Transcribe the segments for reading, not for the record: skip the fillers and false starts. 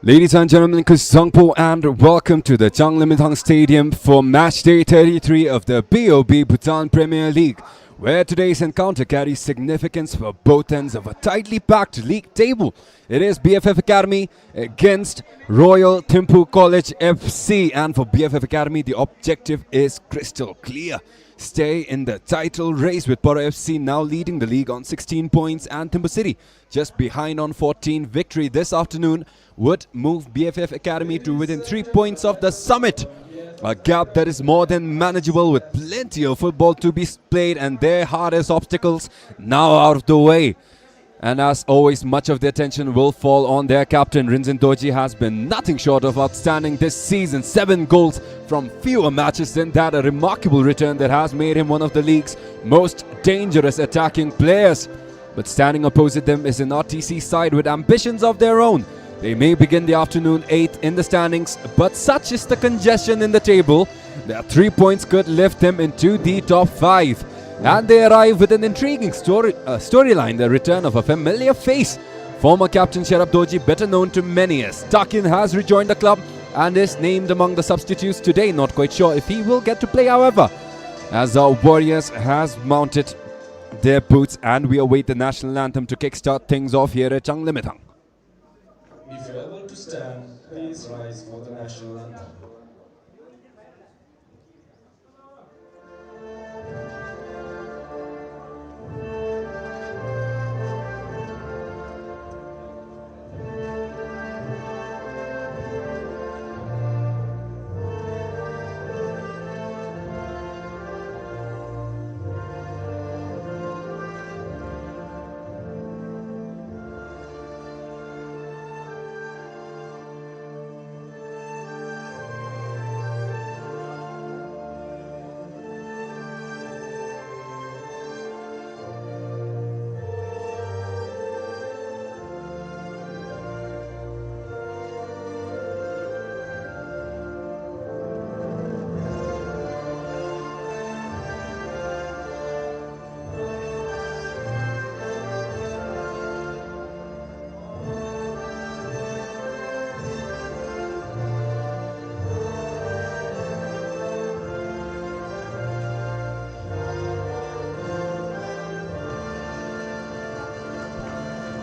Ladies and gentlemen, Kusangpo and welcome to the Changlimitang Stadium for match day 33 of the BoB Bhutan Premier League, where today's encounter carries significance for both ends of a tightly packed league table. It is BFF Academy against Royal Thimphu College FC, and for BFF Academy the objective is crystal clear. Stay in the title race, with Poro FC now leading the league on 16 points and Thimphu City just behind on 14. Victory this afternoon would move BFF Academy to within 3 points of the summit. A gap that is more than manageable, with plenty of football to be played and their hardest obstacles now out of the way. And as always, much of the attention will fall on their captain. Rinzin Doji has been nothing short of outstanding this season. 7 goals from fewer matches than that, a remarkable return that has made him one of the league's most dangerous attacking players. But standing opposite them is an RTC side with ambitions of their own. They may begin the afternoon 8th in the standings, but such is the congestion in the table that 3 points could lift them into the top 5. And they arrive with an intriguing storyline, the return of a familiar face. Former captain Sherab Doji, better known to many as Takin, has rejoined the club and is named among the substitutes today. Not quite sure if he will get to play, however, as our Warriors has mounted their boots and we await the national anthem to kickstart things off here at Changlimitang. If you're able to stand, please rise for the national anthem.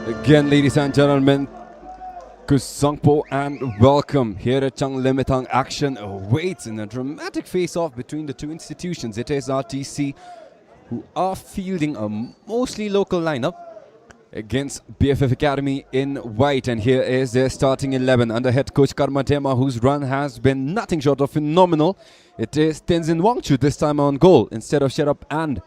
Again, ladies and gentlemen, Kusangpo and welcome here at Changlimitang. Action awaits in a dramatic face-off between the two institutions. It is RTC who are fielding a mostly local lineup against BFF Academy in white, and here is their starting 11 under head coach Karma Tema, whose run has been nothing short of phenomenal. It is Tenzin Wangchu this time on goal instead of Sherab and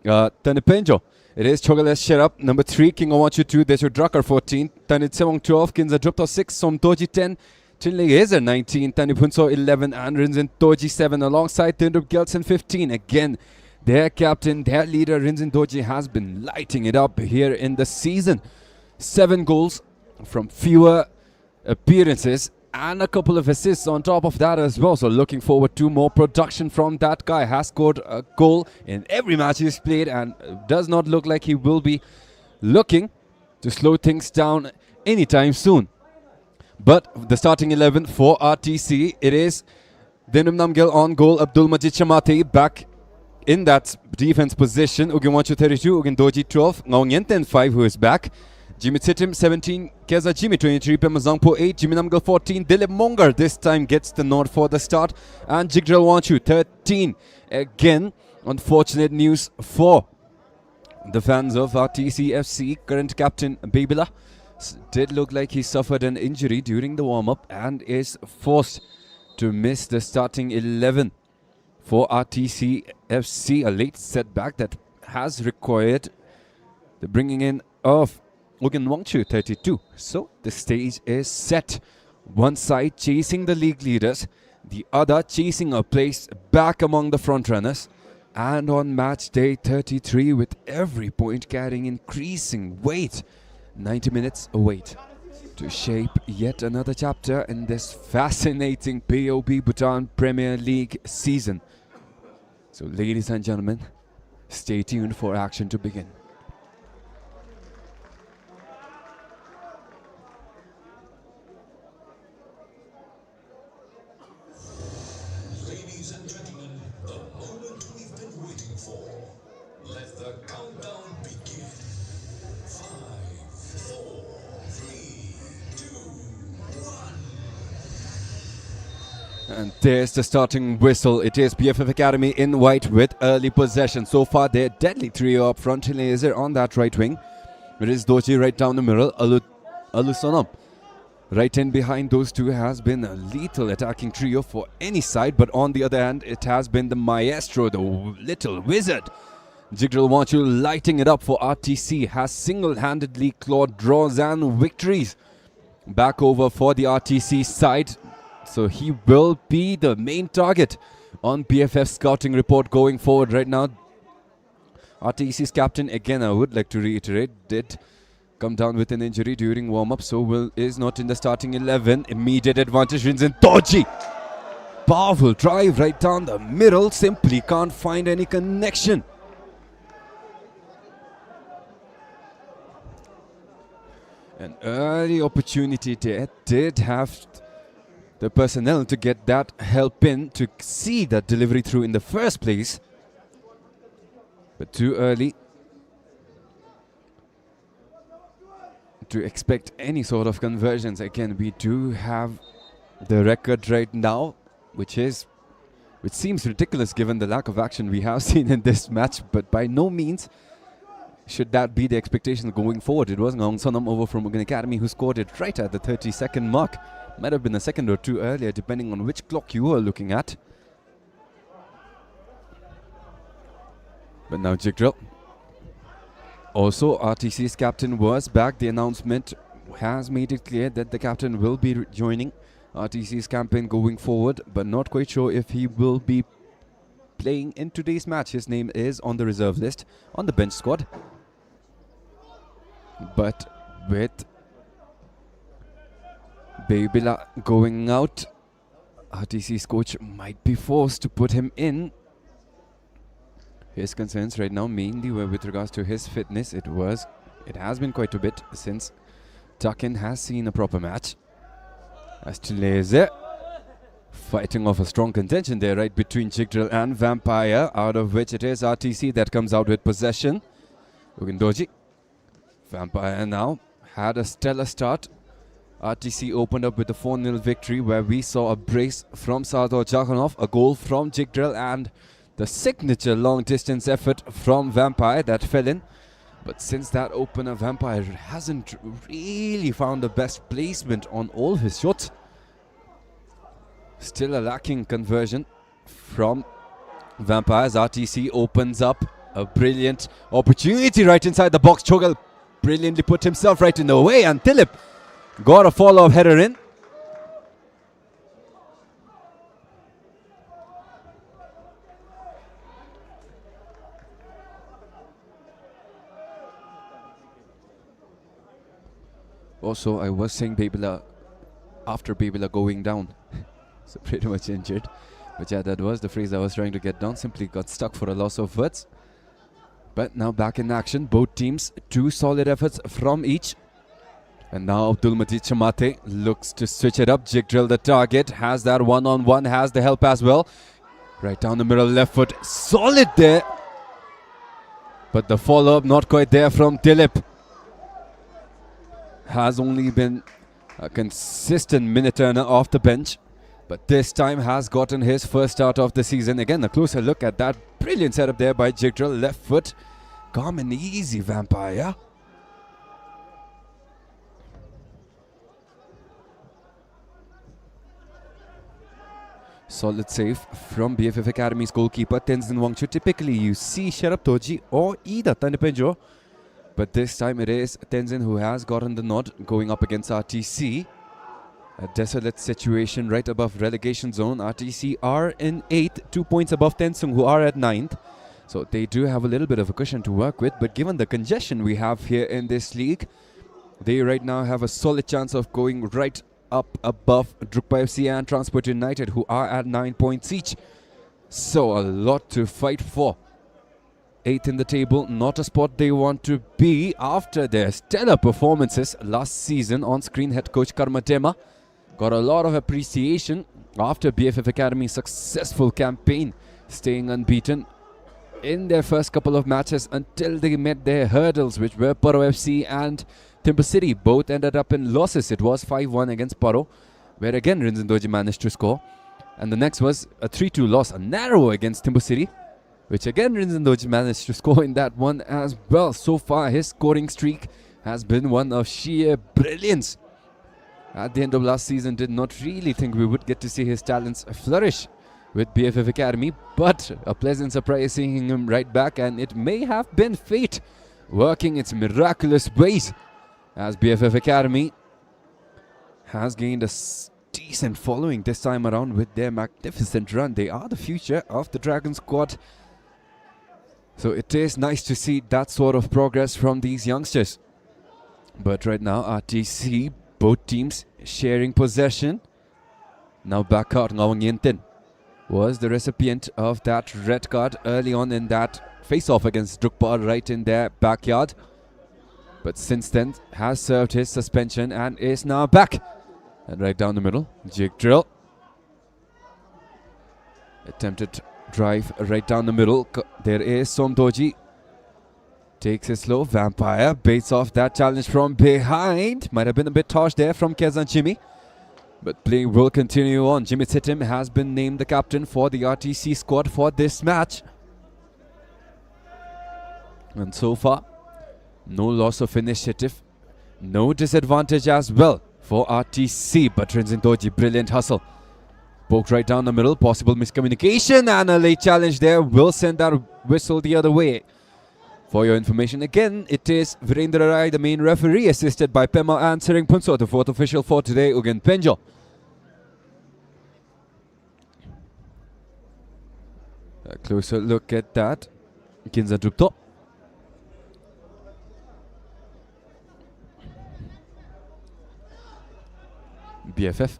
Tanipenjo. It is Chogales Sherab, number 3, King Owachu 2, Desho Drucker 14, Tanit Sewang 12, Kinza Drupto 6, Som Toji 10, Chinle Ezer 19, Tanipunso 11, and Rinzin Toji 7, alongside Tindrup Gelson 15. Again, their captain, their leader, Rinzin Toji, has been lighting it up here in the season. 7 goals from fewer appearances and a couple of assists on top of that as well. So looking forward to more production from that guy. Has scored a goal in every match he's played and does not look like he will be looking to slow things down anytime soon. But the starting 11 for RTC, it is Denum Namgil on goal, Abdul Majid Shamati back in that defense position, Uginwanchu 32, Ugindoji 12, Ngaung 5 who is back, Jimmy Sitim 17, Keza Jimmy 23, Pemazangpo 8, Jimmy Namgal 14, Dilip Mongar this time gets the nod for the start, and Jigdral Wanchu 13. Again, unfortunate news for the fans of RTC FC. Current captain Babila did look like he suffered an injury during the warm-up and is forced to miss the starting 11 for RTC FC. A late setback that has required the bringing in of Ugan Wangchu 32. So the stage is set. One side chasing the league leaders, the other chasing a place back among the frontrunners. And on match day 33, with every point carrying increasing weight, 90 minutes await to shape yet another chapter in this fascinating BoB Bhutan Premier League season. So ladies and gentlemen, stay tuned for action to begin. And there's the starting whistle. It is BFF Academy in white with early possession. So far, they're deadly trio up front. Laser on that right wing. It is Doji right down the middle. Alusonam right in behind those two has been a lethal attacking trio for any side. But on the other hand, it has been the maestro, the little wizard. Jigdral Wanchu lighting it up for RTC. Has single-handedly clawed draws and victories back over for the RTC side. So he will be the main target on BFF's scouting report going forward right now. RTC's captain, again, I would like to reiterate, did come down with an injury during warm-up, so is not in the starting 11. Immediate advantage wins in Toji. Powerful drive right down the middle. Simply can't find any connection. An early opportunity there. Did have the personnel to get that help in to see that delivery through in the first place. But too early to expect any sort of conversions. Again, we do have the record right now, which seems ridiculous given the lack of action we have seen in this match, but by no means should that be the expectation going forward. It was Ngong Sonam over from Bhutan Academy who scored it right at the 30-second mark. Might have been a second or two earlier, depending on which clock you were looking at. But now Jigdral. Also, RTC's captain was back. The announcement has made it clear that the captain will be joining RTC's campaign going forward, but not quite sure if he will be playing in today's match. His name is on the reserve list, on the bench squad. But with Babila going out, RTC's coach might be forced to put him in. His concerns right now mainly were with regards to his fitness. It has been quite a bit since Tuckin has seen a proper match. As Chilese fighting off a strong contention there right between Jigdral and Vampire, out of which it is RTC that comes out with possession. Ugindoji. Vampire now had a stellar start. RTC opened up with a 4-0 victory where we saw a brace from Sardar Jakhanov, a goal from Jigdral, and the signature long-distance effort from Vampire that fell in. But since that opener, Vampire hasn't really found the best placement on all his shots. Still a lacking conversion from Vampires. RTC opens up a brilliant opportunity right inside the box. Chogal brilliantly put himself right in the way, and Tilip got a follow-up header in. Also, I was saying Babila after Babila going down. So pretty much injured. But yeah, that was the phrase I was trying to get down. Simply got stuck for a loss of words. But now back in action. Both teams, 2 solid efforts from each. And now Abdul Majid Chamate looks to switch it up. Jigdral the target. Has that one-on-one. Has the help as well. Right down the middle, left foot. Solid there. But the follow-up not quite there from Dilip. Has only been a consistent minute earner off the bench, but this time has gotten his first start of the season. Again, a closer look at that brilliant setup there by Jigdral. Left foot, calm and easy, Vampire. Solid save from BFF Academy's goalkeeper Tenzin Wangchu. Typically you see Sharap Toji or Ida Tanepenjo, but this time it is Tenzin who has gotten the nod going up against RTC. A desolate situation right above relegation zone. RTC are in 8th, 2 points above Tensung who are at 9th. So they do have a little bit of a cushion to work with, but given the congestion we have here in this league, they right now have a solid chance of going right up above Drukpa FC and Transport United who are at 9 points each. So a lot to fight for. 8th in the table, not a spot they want to be after their stellar performances last season. On screen, head coach Karmatema got a lot of appreciation after BFF Academy's successful campaign, staying unbeaten in their first couple of matches until they met their hurdles, which were Paro FC and Timber City. Both ended up in losses. It was 5-1 against Paro, where again Rinzendoji managed to score. And the next was a 3-2 loss, a narrow against Timbu City, which again Rinzendoji managed to score in that one as well. So far, his scoring streak has been one of sheer brilliance. At the end of last season, did not really think we would get to see his talents flourish with BFF Academy, but a pleasant surprise seeing him right back, and it may have been fate working its miraculous ways as BFF Academy has gained a decent following this time around with their magnificent run. They are the future of the Dragon squad. So it is nice to see that sort of progress from these youngsters. But right now, RTC, both teams sharing possession. Now back out, Ngawang Yintin was the recipient of that red card early on in that face-off against Drukpa right in their backyard. But since then has served his suspension and is now back. And right down the middle, jig drill. Attempted drive right down the middle. There is Somdoji. Takes it slow. Vampire baits off that challenge from behind. Might have been a bit harsh there from Kezan Jimmy. But play will continue on. Jimmy Sitim has been named the captain for the RTC squad for this match. And so far, no loss of initiative. No disadvantage as well for RTC. But Rinzendoji, brilliant hustle. Poked right down the middle. Possible miscommunication and a late challenge there will send that whistle the other way. For your information, again, it is Virendra Rai, the main referee, assisted by Pema and Sering Punso, the fourth official for today, Ugan Penjo. A closer look at that. Kinza Drupto. BFF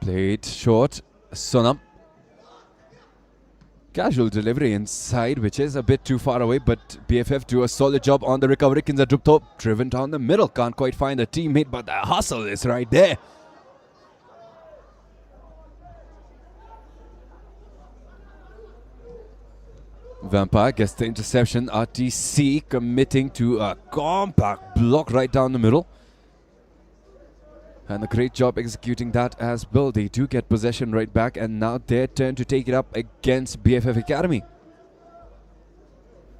played short. Sonam. Casual delivery inside, which is a bit too far away, but BFF do a solid job on the recovery. Kinza Drupto driven down the middle. Can't quite find a teammate, but the hustle is right there. Vampire gets the interception. RTC committing to a compact block right down the middle. And a great job executing that as well. They do get possession right back, and now their turn to take it up against BFF Academy.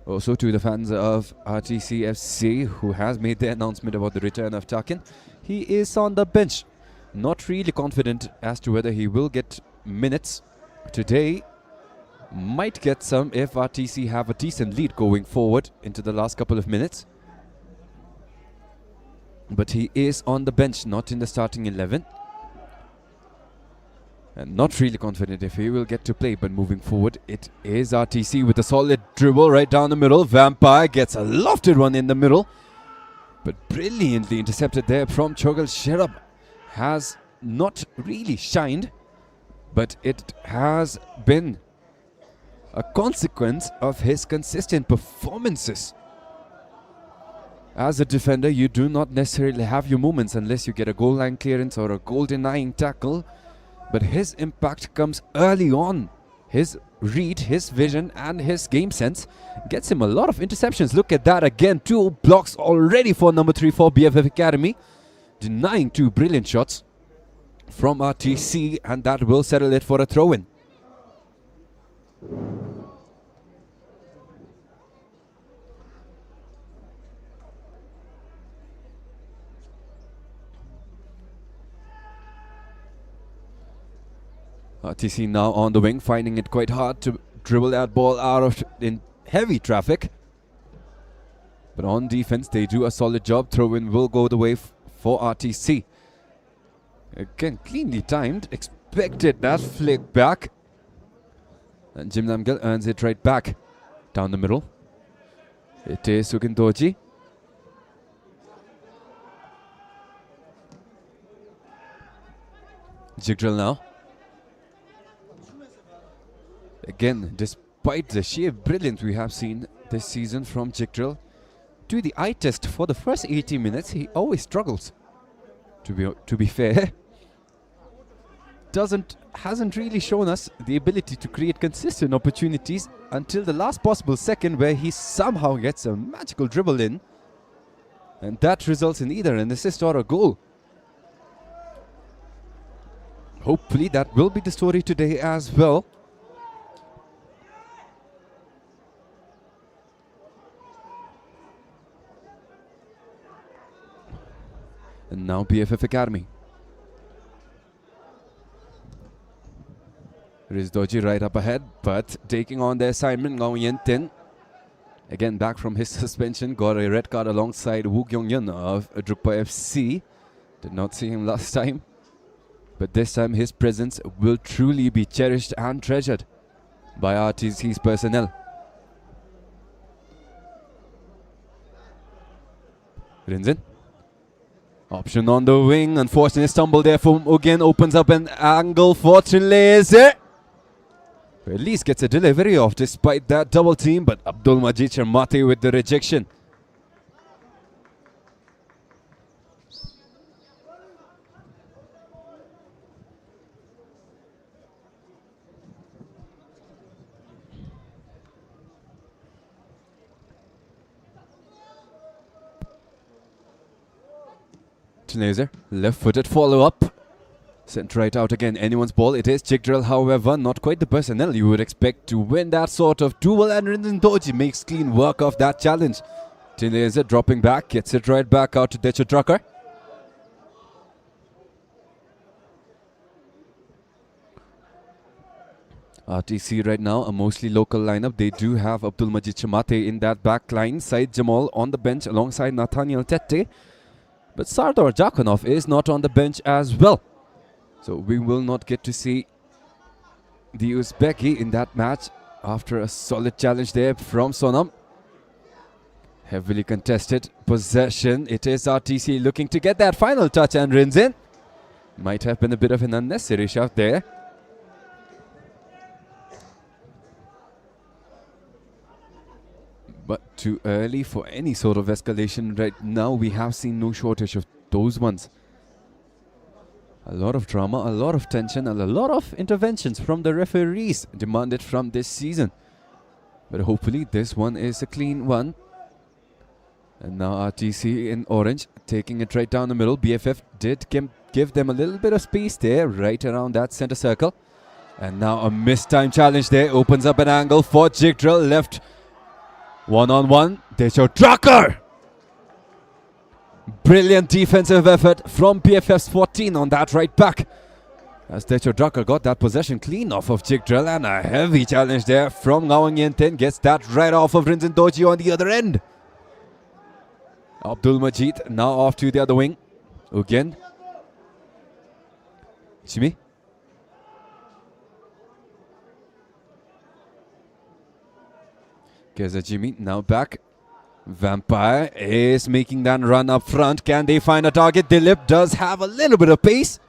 Also to the fans of RTC FC, who has made the announcement about the return of Takin. He is on the bench. Not really confident as to whether he will get minutes today. Might get some if RTC have a decent lead going forward into the last couple of minutes. But he is on the bench, not in the starting 11. And not really confident if he will get to play. But moving forward, it is RTC with a solid dribble right down the middle. Vampire gets a lofted one in the middle. But brilliantly intercepted there from Chogal Sherab. Has not really shined, but it has been a consequence of his consistent performances. As a defender, you do not necessarily have your moments unless you get a goal line clearance or a goal denying tackle. But his impact comes early on. His read, his vision and his game sense gets him a lot of interceptions. Look at that again. 2 blocks already for number 3 for BFF Academy. Denying 2 brilliant shots from RTC, and that will settle it for a throw-in. RTC now on the wing, finding it quite hard to dribble that ball out of in heavy traffic. But on defense, they do a solid job. Throw-in will go the way for RTC. Again, cleanly timed. Expected that flick back. And Jim Namgil earns it right back. Down the middle. It is Sukintoji. Jigdrill now. Again, despite the sheer brilliance we have seen this season from Jigdrill, to the eye test for the first 80 minutes, he always struggles. To be fair, hasn't really shown us the ability to create consistent opportunities until the last possible second, where he somehow gets a magical dribble in, and that results in either an assist or a goal. hopefully that will be the story today as well. And now BFF Academy. Rizdoji right up ahead, but taking on the assignment, Ngao Yen Tin. Again, back from his suspension, got a red card alongside Woo Kyung Yun of Drukpa FC. Did not see him last time, but this time his presence will truly be cherished and treasured by RTC's personnel. Rinzin. Option on the wing. Unfortunate stumble there from Ugyen. Opens up an angle for Chinese. At least gets a delivery off despite that double team, but Abdul Majid Sharmate with the rejection. Chinese, left-footed follow-up. Sent right out again, anyone's ball. It is Chigdrill, however, not quite the personnel you would expect to win that sort of duel, and Rinzin Doji makes clean work of that challenge. Chinese dropping back, gets it right back out to Decho Drucker. RTC right now, a mostly local lineup. They do have Abdul Majid Shamate in that back line. Said Jamal on the bench alongside Nathaniel Tete. But Sardar Jakonov is not on the bench as well. So we will not get to see the Uzbeki in that match after a solid challenge there from Sonam. Heavily contested possession. It is RTC looking to get that final touch, and Rinzin. Might have been a bit of an unnecessary shot there. But too early for any sort of escalation right now. We have seen no shortage of those ones. A lot of drama, a lot of tension, and a lot of interventions from the referees demanded from this season. But hopefully this one is a clean one. And now RTC in orange, taking it right down the middle. BFF did give them a little bit of space there, right around that center circle. And now a mistime challenge there, opens up an angle for Jigdrill, left one-on-one. Decho Drucker! Brilliant defensive effort from BFF's 14 on that right back. As Decho Drucker got that possession clean off of Jigdrill, and a heavy challenge there from Ngawang Yentin. Gets that right off of Rinzin Doji on the other end. Abdul Majid now off to the other wing. Again. Jimmy. Geza Jimmy now back. Vampire is making that run up front. Can they find a target? Dilip does have a little bit of pace.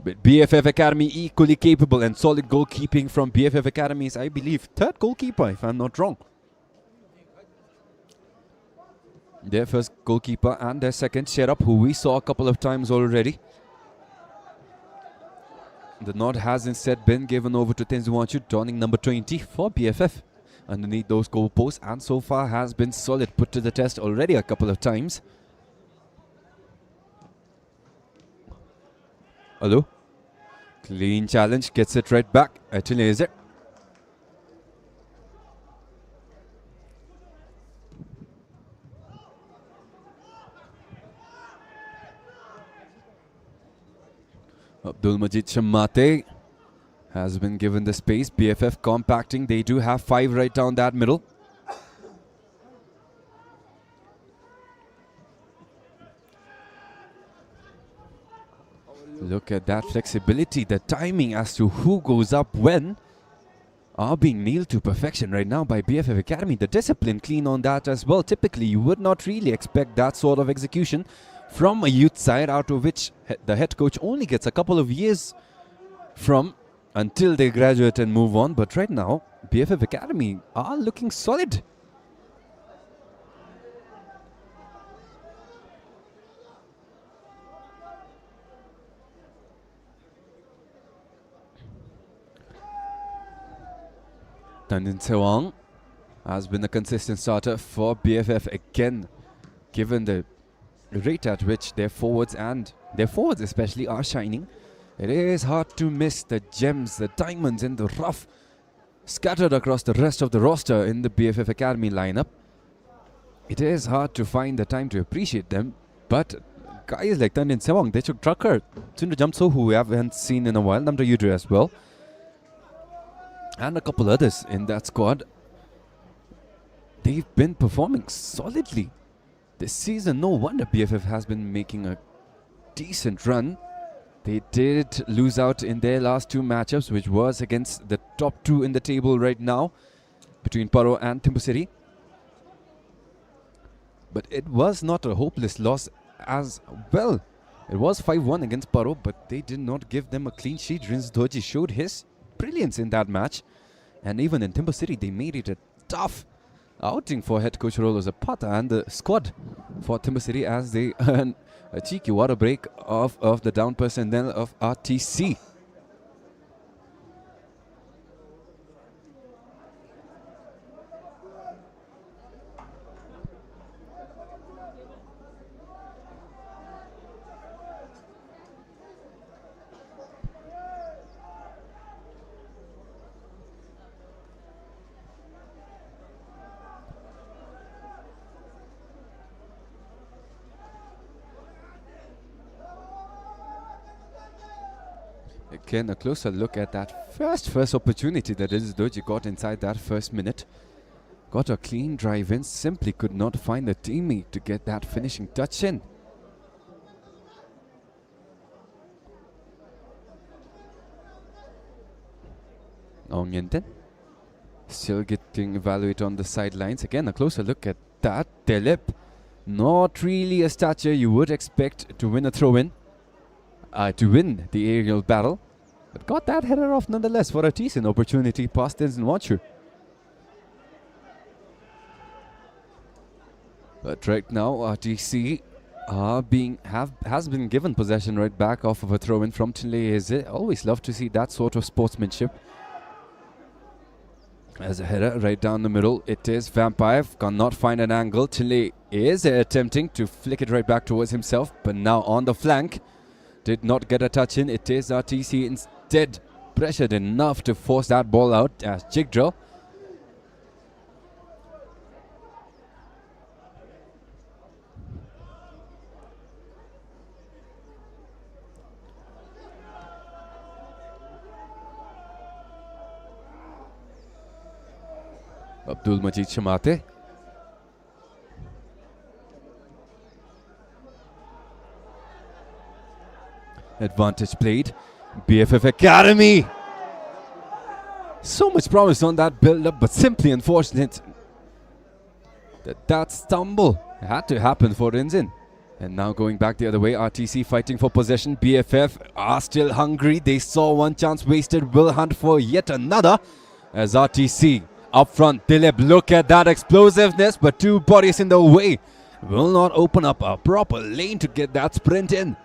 But BFF Academy equally capable, and solid goalkeeping from BFF Academy is, I believe, third goalkeeper, if I'm not wrong. Their first goalkeeper and their second, Sherab, who we saw a couple of times already. The nod has instead been given over to Tenzuanchu, donning number 20 for BFF. Underneath those goal posts, and so far has been solid, put to the test already a couple of times. Hello. Clean challenge, gets it right back. Achinese. Abdul Majid Shamate has been given the space. BFF compacting. They do have 5 right down that middle. Look at that flexibility, the timing as to who goes up when are being nailed to perfection right now by BFF Academy. The discipline clean on that as well. Typically, you would not really expect that sort of execution from a youth side, out of which the head coach only gets a couple of years from until they graduate and move on. But right now, BFF Academy are looking solid. Tandin Sewang has been a consistent starter for BFF again, given the rate at which their forwards especially are shining. It is hard to miss the gems, the diamonds in the rough scattered across the rest of the roster in the BFF Academy lineup. It is hard to find the time to appreciate them, but guys like Tandin Sewang, Dechuk Trucker, Sundar Jamso, who we haven't seen in a while, Namra Yudru as well, and a couple others in that squad, they've been performing solidly this season. No wonder BFF has been making a decent run. They did lose out in their last two matchups, which was against the top two in the table right now, between Paro and Thimphu City. But it was not a hopeless loss as well. It was 5-1 against Paro, but they did not give them a clean sheet. Rins Doji showed his brilliance in that match. And even in Thimphu City, they made it a tough outing for head coach Rolo Zapata and the squad for Thimphu City as they earn a cheeky water break of the down personnel of RTC. Again, a closer look at that first opportunity that Rins Doji got inside that first minute. Got a clean drive in, simply could not find a teammate to get that finishing touch in. Ong Yenten still getting evaluated on the sidelines. Again, a closer look at that. Delip, not really a stature you would expect to win a throw-in, to win the aerial battle, but got that header off nonetheless for a decent opportunity past Tenzin Wachu. But right now, RTC has been given possession right back off of a throw-in from Chinle. Always love to see that sort of sportsmanship. As a header right down the middle, it is Vampire, cannot find an angle. Chinle is attempting to flick it right back towards himself, but now on the flank, did not get a touch in. It is RTC instead pressured enough to force that ball out as Jig Drill. Abdul Majid Shamate. Advantage played. BFF Academy. So much promise on that build-up, but simply unfortunate that stumble had to happen for Rinzin. And now going back the other way, RTC fighting for possession. BFF are still hungry. They saw one chance wasted, will hunt for yet another. As RTC up front, Dilip, look at that explosiveness, but two bodies in the way. Will not open up a proper lane to get that sprint in.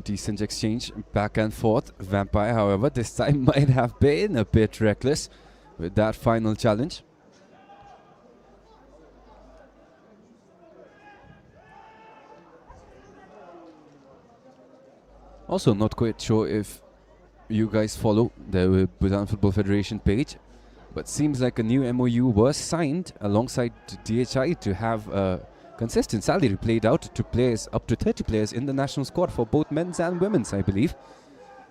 Decent exchange back and forth. Vampire, however, this time might have been a bit reckless with that final challenge. Also, not quite sure if you guys follow the Bhutan Football Federation page, but seems like a new MOU was signed alongside DHI to have a consistent salary played out to players, up to 30 players in the national squad for both men's and women's, I believe.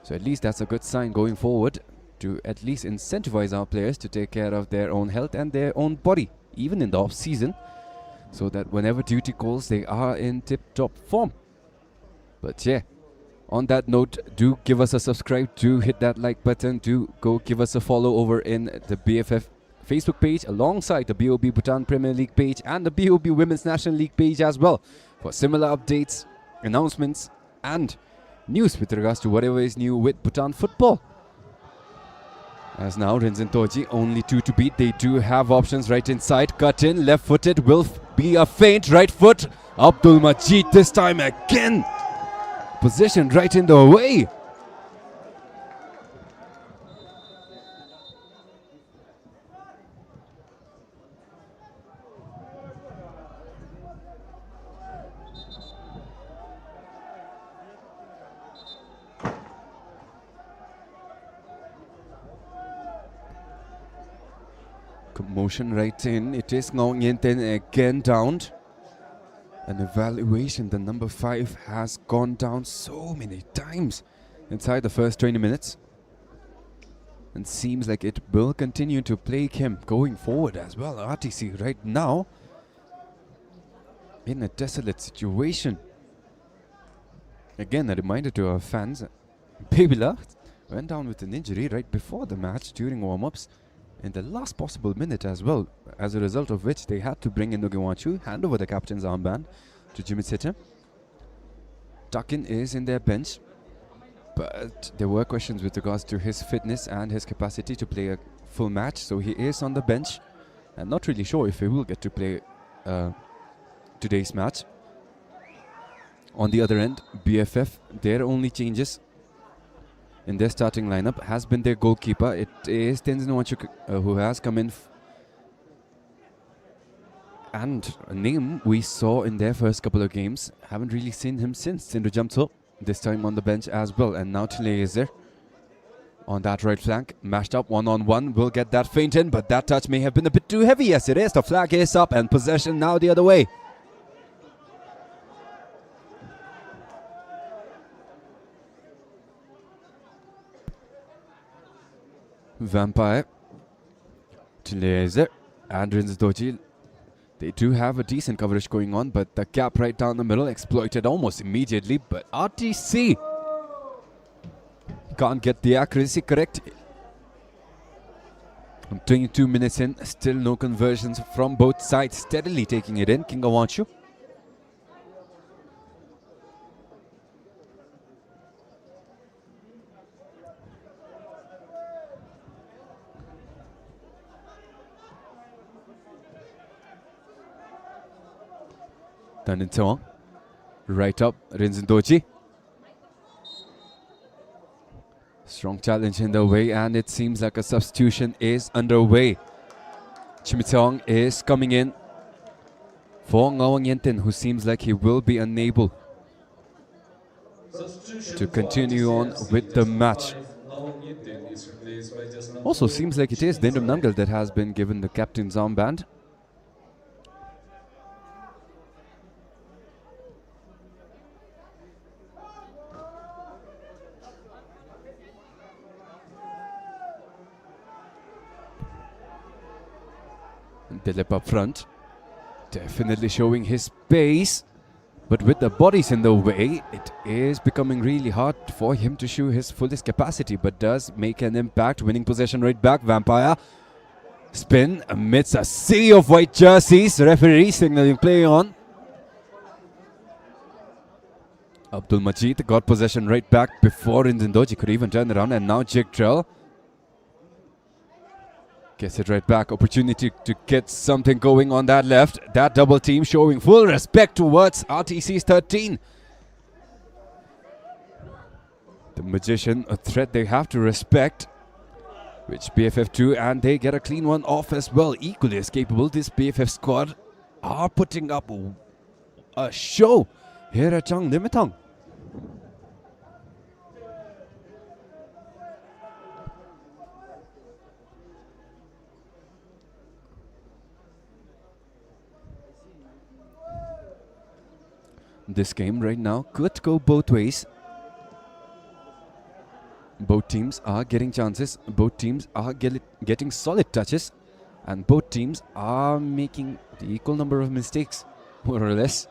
So at least that's a good sign going forward to at least incentivize our players to take care of their own health and their own body, even in the off-season, so that whenever duty calls, they are in tip-top form. But yeah, on that note, do give us a subscribe, do hit that like button, do go give us a follow over in the BFF Facebook page alongside the BoB Bhutan Premier League page and the BoB Women's National League page as well for similar updates, announcements and news with regards to whatever is new with Bhutan football. As now Rinzin Toji, only two to beat. They do have options right inside. Cut in, left-footed, will be a feint. Right foot Abdul Majid this time again. Positioned right in the way. Motion right in. It is Ngong Yen Ten again downed. An evaluation. The number 5 has gone down so many times inside the first 20 minutes. And seems like it will continue to plague him going forward as well. RTC right now in a desolate situation. Again, a reminder to our fans. Babila went down with an injury right before the match during warm-ups. In the last possible minute as well, as a result of which they had to bring in Nugiwachu, hand over the captain's armband to Jimmy Sita. Tuckin is in their bench, but there were questions with regards to his fitness and his capacity to play a full match, so he is on the bench. I'm not really sure if he will get to play today's match. On the other end, BFF, their only changes in their starting lineup has been their goalkeeper. It is Tenzin Wanchuk who has come in. And a name we saw in their first couple of games. Haven't really seen him since. Sindhu Jamso, this time on the bench as well. And now Chile is there on that right flank. Mashed up one-on-one. Will get that feint in, but that touch may have been a bit too heavy. Yes, it is. The flag is up and possession now the other way. Vampire, Chileze, and Rinzdoji. They do have a decent coverage going on, but the gap right down the middle exploited almost immediately. But RTC can't get the accuracy correct. 22 minutes in, still no conversions from both sides. Steadily taking it in, Kingawanshu. Tanintong, right up, Rinzindoji. Strong challenge in the way, and it seems like a substitution is underway. Chimitong is coming in for Ngawang Yentin, who seems like he will be unable to continue on with the match. Also seems like it is Dendrum Nangal that has been given the captain's armband. Dilip up front, definitely showing his pace, but with the bodies in the way, it is becoming really hard for him to show his fullest capacity, but does make an impact. Winning possession right back. Vampire spin amidst a sea of white jerseys. Referee signaling play on. Abdul Majid got possession right back before Rinzindoji could even turn around, and now Jig Drill gets it right back. Opportunity to get something going on that left. That double team showing full respect towards RTC's 13. The Magician, a threat they have to respect, which BFF2, and they get a clean one off as well. Equally as capable, this BFF squad are putting up a show here at Chang Limitang. This game right now could go both ways. Both teams are getting chances, both teams are getting solid touches, and both teams are making the equal number of mistakes, more or less.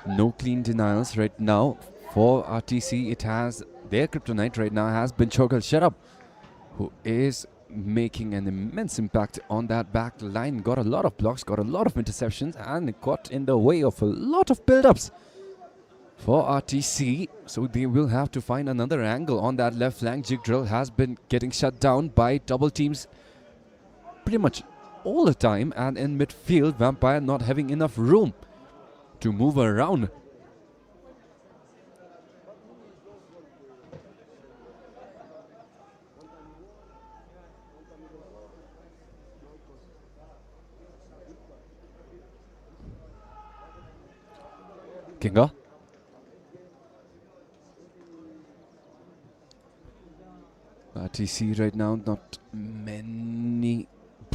No clean denials right now for RTC. It has their kryptonite right now has been Chogal Sharab, who is making an immense impact on that back line. Got a lot of blocks, got a lot of interceptions, and it got in the way of a lot of build-ups for RTC. So they will have to find another angle on that left flank. Jig Drill has been getting shut down by double teams pretty much all the time, and in midfield, Vampire not having enough room to move around. Kinga. RTC right now, not many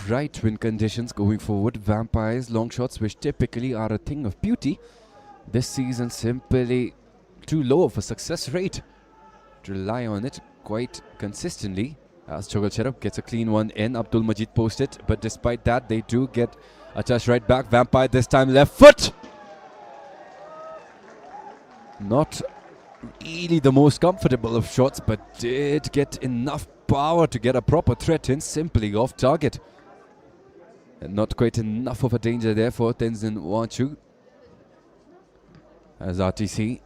bright wind conditions going forward. Vampires, long shots, which typically are a thing of beauty, this season simply too low of a success rate to rely on it quite consistently. As Chogal Cherub gets a clean one in, Abdul Majid posted, but despite that, they do get a touch right back. Vampire this time left foot. Not really the most comfortable of shots, but did get enough power to get a proper threat in, simply off target. And not quite enough of a danger there for Tenzin Wanchu. As RTC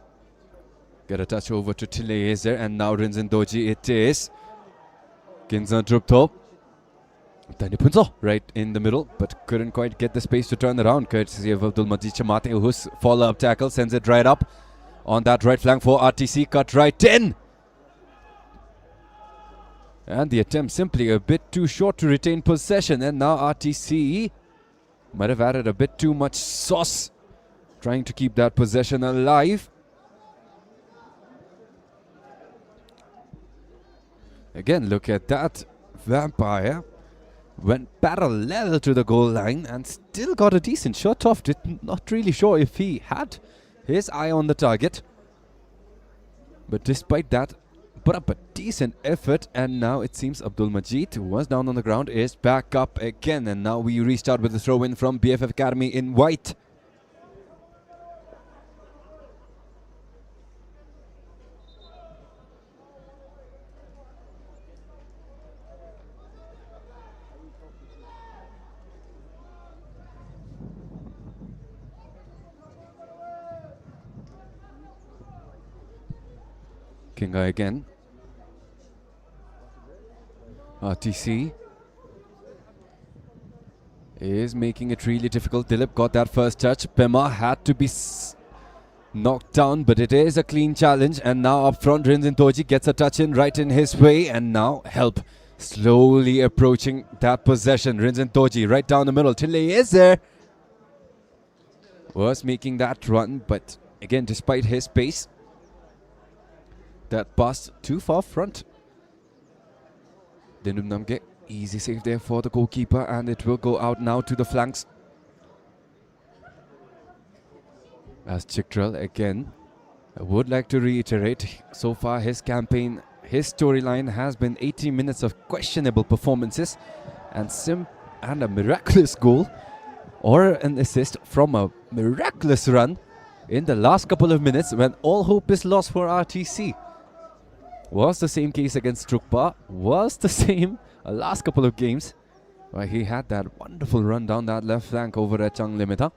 get a touch over to Tileazer, and now Rinzin Doji it is. Kinzan Druptop. Tanipunzo right in the middle, but couldn't quite get the space to turn around, courtesy of Abdul Majid Chamate, whose follow-up tackle sends it right up on that right flank for RTC, cut right in. And the attempt simply a bit too short to retain possession, and now RTC might have added a bit too much sauce, trying to keep that possession alive. Again, look at that. Vampire went parallel to the goal line and still got a decent shot off. Not really sure if he had his eye on the target, but despite that, put up a decent effort. And now it seems Abdul Majid, who was down on the ground, is back up again, and now we restart with the throw-in from BFF Academy in white. Kinga again. RTC is making it really difficult. Dilip got that first touch. Pema had to be knocked down, but it is a clean challenge. And now up front, Rinzin Toji gets a touch in right in his way. And now help slowly approaching that possession. Rinzin Toji right down the middle. Tile is there. Was making that run, but again, despite his pace, that pass too far front. Denum Namge, easy save there for the goalkeeper, and it will go out now to the flanks. As Chiktrell again, I would like to reiterate, so far his campaign, his storyline has been 80 minutes of questionable performances and a miraculous goal or an assist from a miraculous run in the last couple of minutes when all hope is lost for RTC. Was the same case against Trukpa, was the same last couple of games where he had that wonderful run down that left flank over at Chang Limita.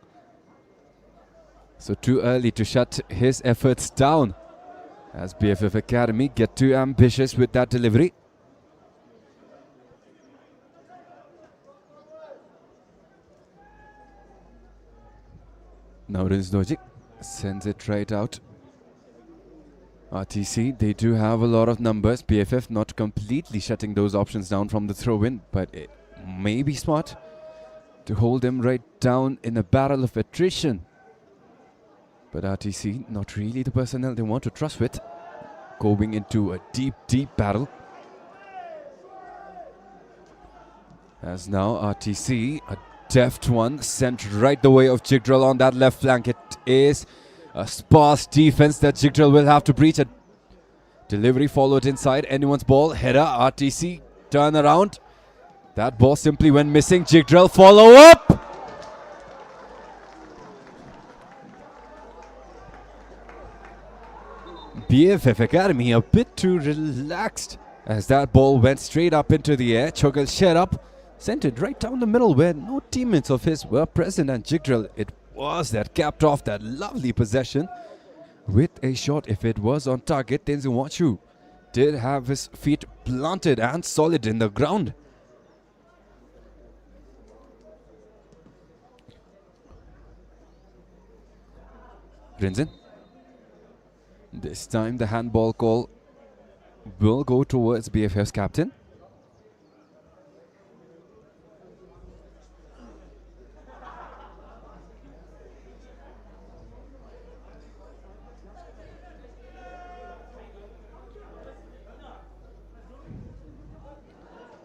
So too early to shut his efforts down as BFF Academy get too ambitious with that delivery. Now Rinzdoji sends it right out. RTC, they do have a lot of numbers. BFF not completely shutting those options down from the throw-in, but it may be smart to hold them right down in a battle of attrition. But RTC, not really the personnel they want to trust with, going into a deep, deep battle. As now RTC, a deft one, sent right the way of Jigdral on that left flank. It is a sparse defense that Jigdral will have to breach. A delivery followed inside, anyone's ball, header, RTC, turn around. That ball simply went missing. Jigdral follow up. BFF Academy a bit too relaxed as that ball went straight up into the air. Chogal Sherab sent it right down the middle where no teammates of his were present, and Jigdral, it was that capped off that lovely possession with a shot. If it was on target, Tenzin Wachu did have his feet planted and solid in the ground. Rinzin. This time the handball call will go towards BFF's captain.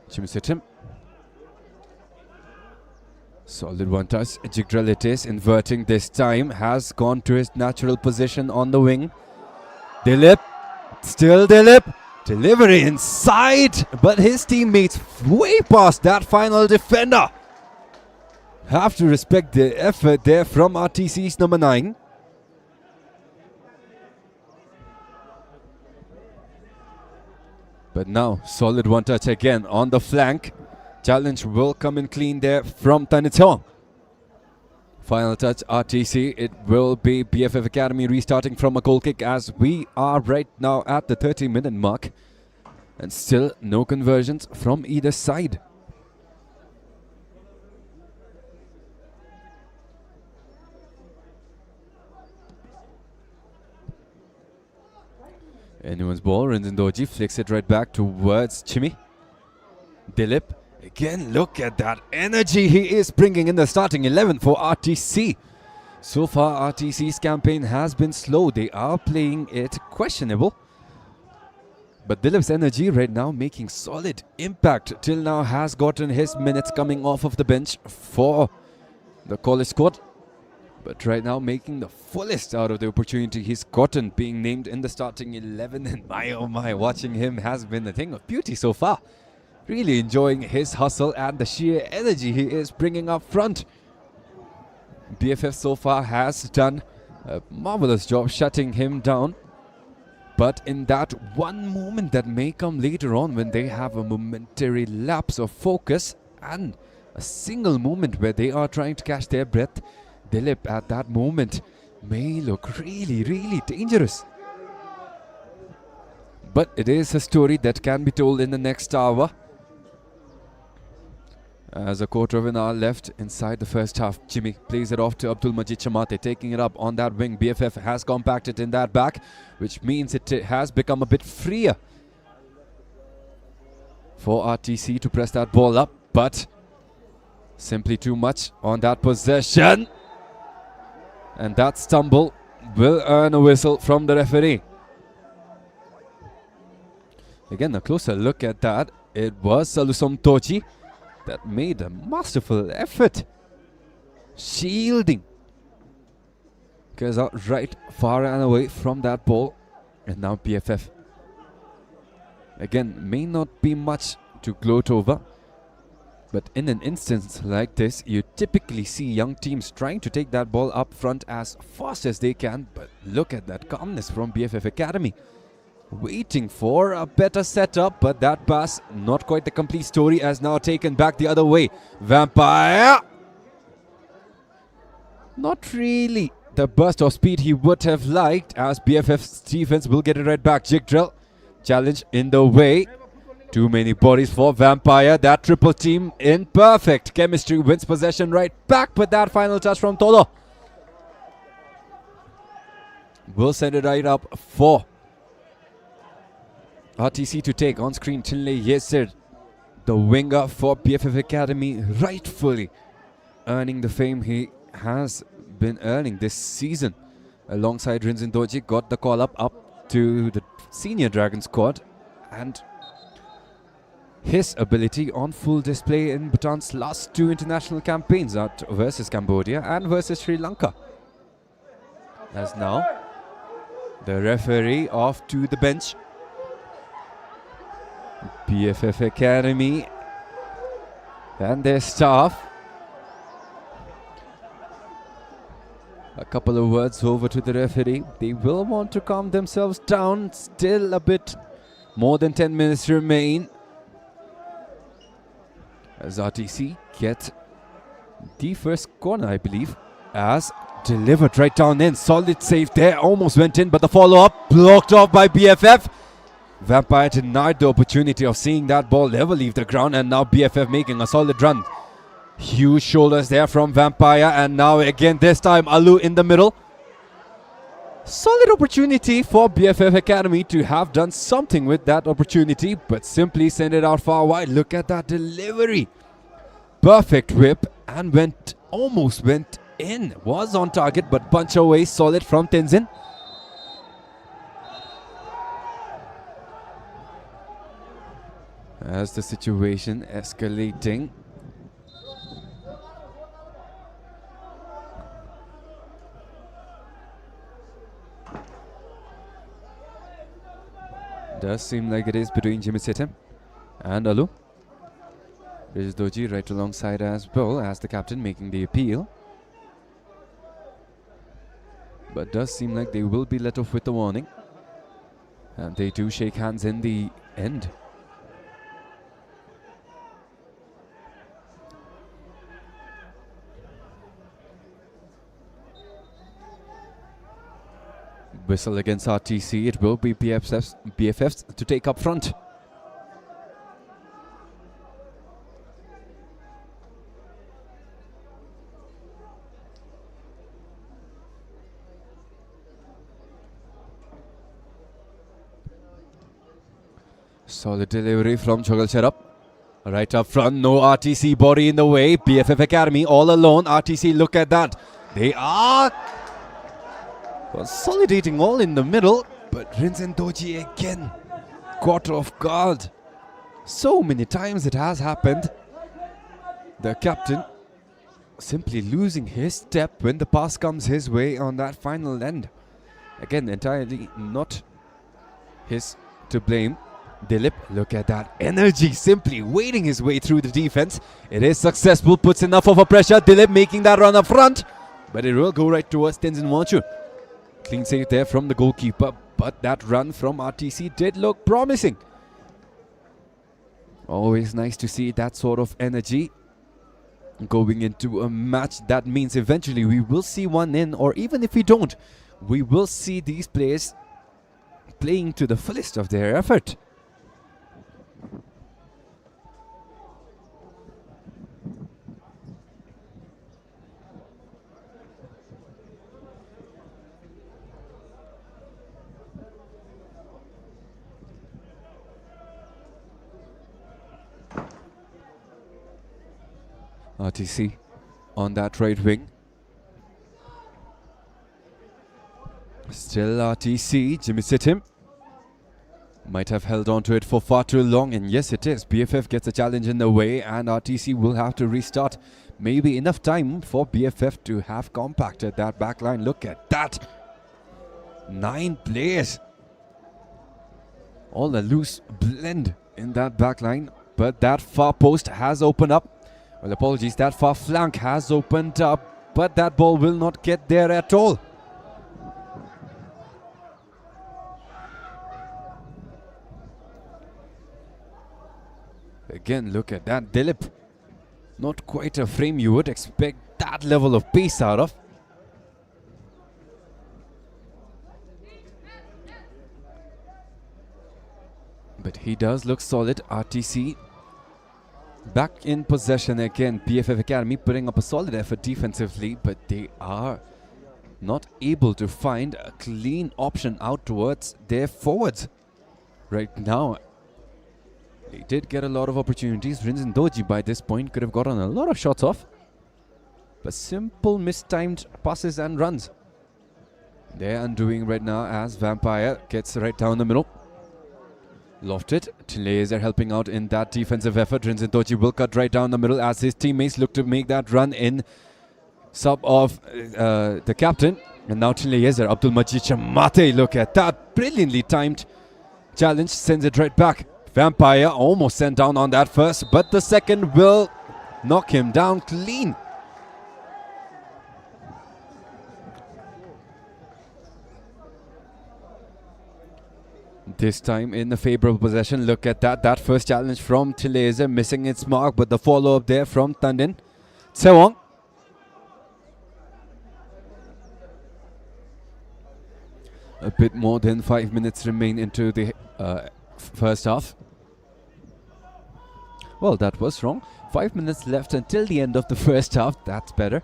Chimisetim. Solid one touch. Jigdral it is, inverting this time. Has gone to his natural position on the wing. Dilip. Still Dilip. Delivery inside. But his teammates way past that final defender. Have to respect the effort there from RTC's number 9. But now, solid one touch again on the flank. Challenge will come in clean there from Tanitong. Final touch, RTC. It will be BFF Academy restarting from a goal kick as we are right now at the 30-minute mark. And still no conversions from either side. Anyone's ball, Rinzindoji flicks it right back towards Chimi. Dilip, again, look at that energy he is bringing in the starting 11 for RTC. So far, RTC's campaign has been slow. They are playing it questionable. But Dilip's energy right now making solid impact. Till now has gotten his minutes coming off of the bench for the college squad. But right now making the fullest out of the opportunity he's gotten, being named in the starting 11. And my oh my, watching him has been a thing of beauty so far. Really enjoying his hustle and the sheer energy he is bringing up front. BFF so far has done a marvelous job shutting him down. But in that one moment that may come later on when they have a momentary lapse of focus and a single moment where they are trying to catch their breath, Dilip at that moment may look really, really dangerous. But it is a story that can be told in the next hour. As a quarter of an hour left inside the first half, Jimmy plays it off to Abdul Majid Chamate, taking it up on that wing. BFF has compacted in that back, which means it has become a bit freer for RTC to press that ball up, but simply too much on that possession. And that stumble will earn a whistle from the referee. Again, a closer look at that. It was Salusum Tochi that made a masterful effort. Shielding. Goes out right far and away from that ball. And now BFF. Again, may not be much to gloat over. But in an instance like this, you typically see young teams trying to take that ball up front as fast as they can. But look at that calmness from BFF Academy. Waiting for a better setup, but that pass, not quite the complete story, as now taken back the other way. Vampire! Not really the burst of speed he would have liked, as BFF's defense will get it right back. Jigdral, challenge in the way. Too many bodies for Vampire. That triple team in perfect chemistry wins possession right back, but that final touch from Todo will send it right up for RTC to take. On screen, Chinle Yesir, the winger for BFF Academy, rightfully earning the fame he has been earning this season. Alongside Rinzin Doji, got the call up to the senior Dragon squad, and his ability on full display in Bhutan's last 2 international campaigns at versus Cambodia and versus Sri Lanka. As now the referee off to the bench. BFF Academy and their staff. A couple of words over to the referee. They will want to calm themselves down. Still a bit more than 10 minutes remain. As RTC get the first corner, I believe, as delivered right down in. Solid save there, almost went in, but the follow-up blocked off by BFF. Vampire denied the opportunity of seeing that ball ever leave the ground, and now BFF making a solid run. Huge shoulders there from Vampire, and now again this time Alu in the middle. Solid opportunity for BFF Academy to have done something with that opportunity, but simply send it out far wide. Look at that delivery. Perfect whip and almost went in. Was on target, but punch away solid from Tenzin. As the situation escalating. Does seem like it is between Jimmy Sitem and Alu. Rajat Doji right alongside as well as the captain making the appeal. But does seem like they will be let off with the warning. And they do shake hands in the end. Whistle against RTC. It will be BFFs to take up front. Solid delivery from Chogal Cherap. Right up front, no RTC body in the way. BFF Academy all alone. RTC, look at that. They are consolidating all in the middle, but Rinzen Doji again caught off guard. So many times it has happened. The captain simply losing his step when the pass comes his way on that final end. Again, entirely not his to blame. Dilip, look at that energy, simply wading his way through the defense. It is successful, puts enough of a pressure. Dilip making that run up front, but it will go right towards Tenzin Wanchu. Clean save there from the goalkeeper, but that run from RTC did look promising. Always nice to see that sort of energy going into a match. That means eventually we will see one in, or even if we don't, we will see these players playing to the fullest of their effort. RTC on that right wing. Still RTC, Jimmy Sitim might have held on to it for far too long, and yes it is. BFF gets a challenge in the way and RTC will have to restart. Maybe enough time for BFF to have compacted that back line. Look at that. 9 players. All a loose blend in that back line, but that far post has opened up. Well, apologies, that far flank has opened up, but that ball will not get there at all. Again, look at that. Dilip, not quite a frame you would expect that level of pace out of. But he does look solid. RTC back in possession again. BFF Academy putting up a solid effort defensively, but they are not able to find a clean option out towards their forwards right now. They did get a lot of opportunities. Rinzen Doji by this point could have gotten a lot of shots off, but simple mistimed passes and runs. They're undoing right now as Vampire gets right down the middle. Lofted. Chiles are helping out in that defensive effort. Rinzen Doji will cut right down the middle as his teammates look to make that run in sub of the captain. And now Chiles, Abdul Majid Chamate, look at that. Brilliantly timed challenge, sends it right back. Vampire almost sent down on that first, but the second will knock him down clean. This time in the favorable possession. Look at that. That first challenge from Tilese missing its mark, but the follow-up there from Tandin. Tsewang. A bit more than 5 minutes remain into the first half. Well, that was wrong. 5 minutes left until the end of the first half. That's better.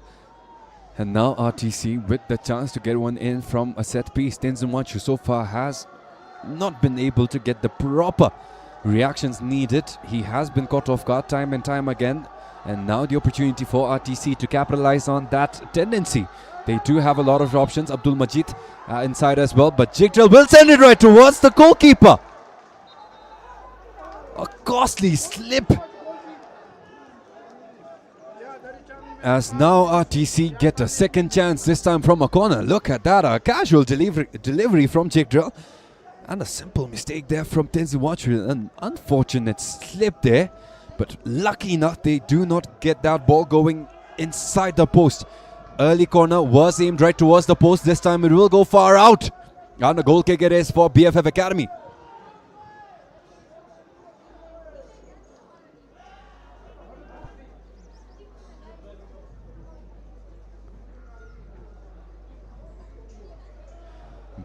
And now RTC with the chance to get one in from a set piece. Tenzin so far has not been able to get the proper reactions needed. He has been caught off guard time and time again. And now the opportunity for RTC to capitalize on that tendency. They do have a lot of options. Abdul Majid inside as well. But Jigdral will send it right towards the goalkeeper. A costly slip. As now RTC get a second chance, this time from a corner. Look at that, a casual delivery from Jigdral. And a simple mistake there from Tenzin. An unfortunate slip there. But lucky enough, they do not get that ball going inside the post. Early corner was aimed right towards the post. This time it will go far out. And a goal kick it is for BFF Academy.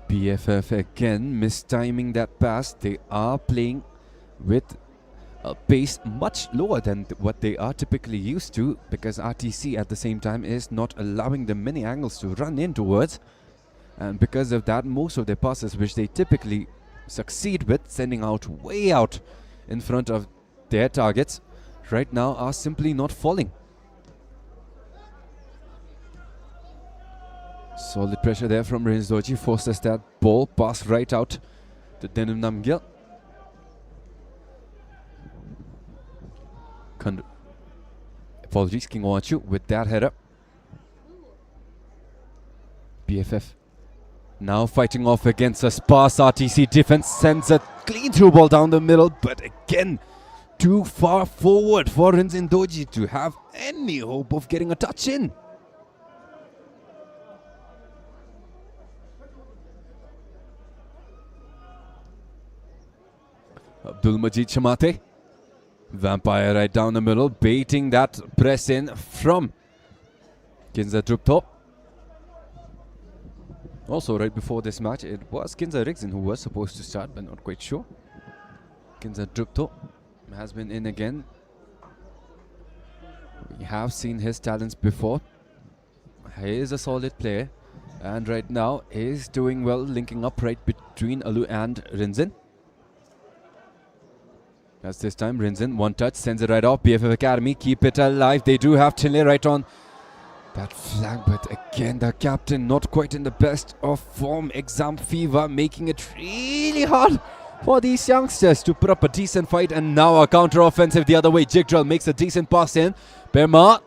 BFF again mistiming that pass. They are playing with a pace much lower than what they are typically used to, because RTC at the same time is not allowing them many angles to run in towards, and because of that most of their passes which they typically succeed with sending out way out in front of their targets right now are simply not falling. Solid pressure there from Rinzoji forces that ball pass right out to Denum Namgil. Apologies, King Oachu with that header. BFF now fighting off against a sparse RTC defense, sends a clean through ball down the middle, but again too far forward for Rinzindoji to have any hope of getting a touch in. Abdul Majid Shamate. Vampire right down the middle, baiting that press in from Kinza Drupto. Also, right before this match, it was Kinza Rigzin who was supposed to start, but not quite sure. Kinza Drupto has been in again. We have seen his talents before. He is a solid player, and right now is doing well, linking up right between Alu and Rinzin. As this time Rinzin, one touch, sends it right off. BFF Academy keep it alive. They do have Chile right on that flank, but again the captain not quite in the best of form. Exam fever making it really hard for these youngsters to put up a decent fight. And now a counter offensive the other way. Jigdral makes a decent pass in. Berma.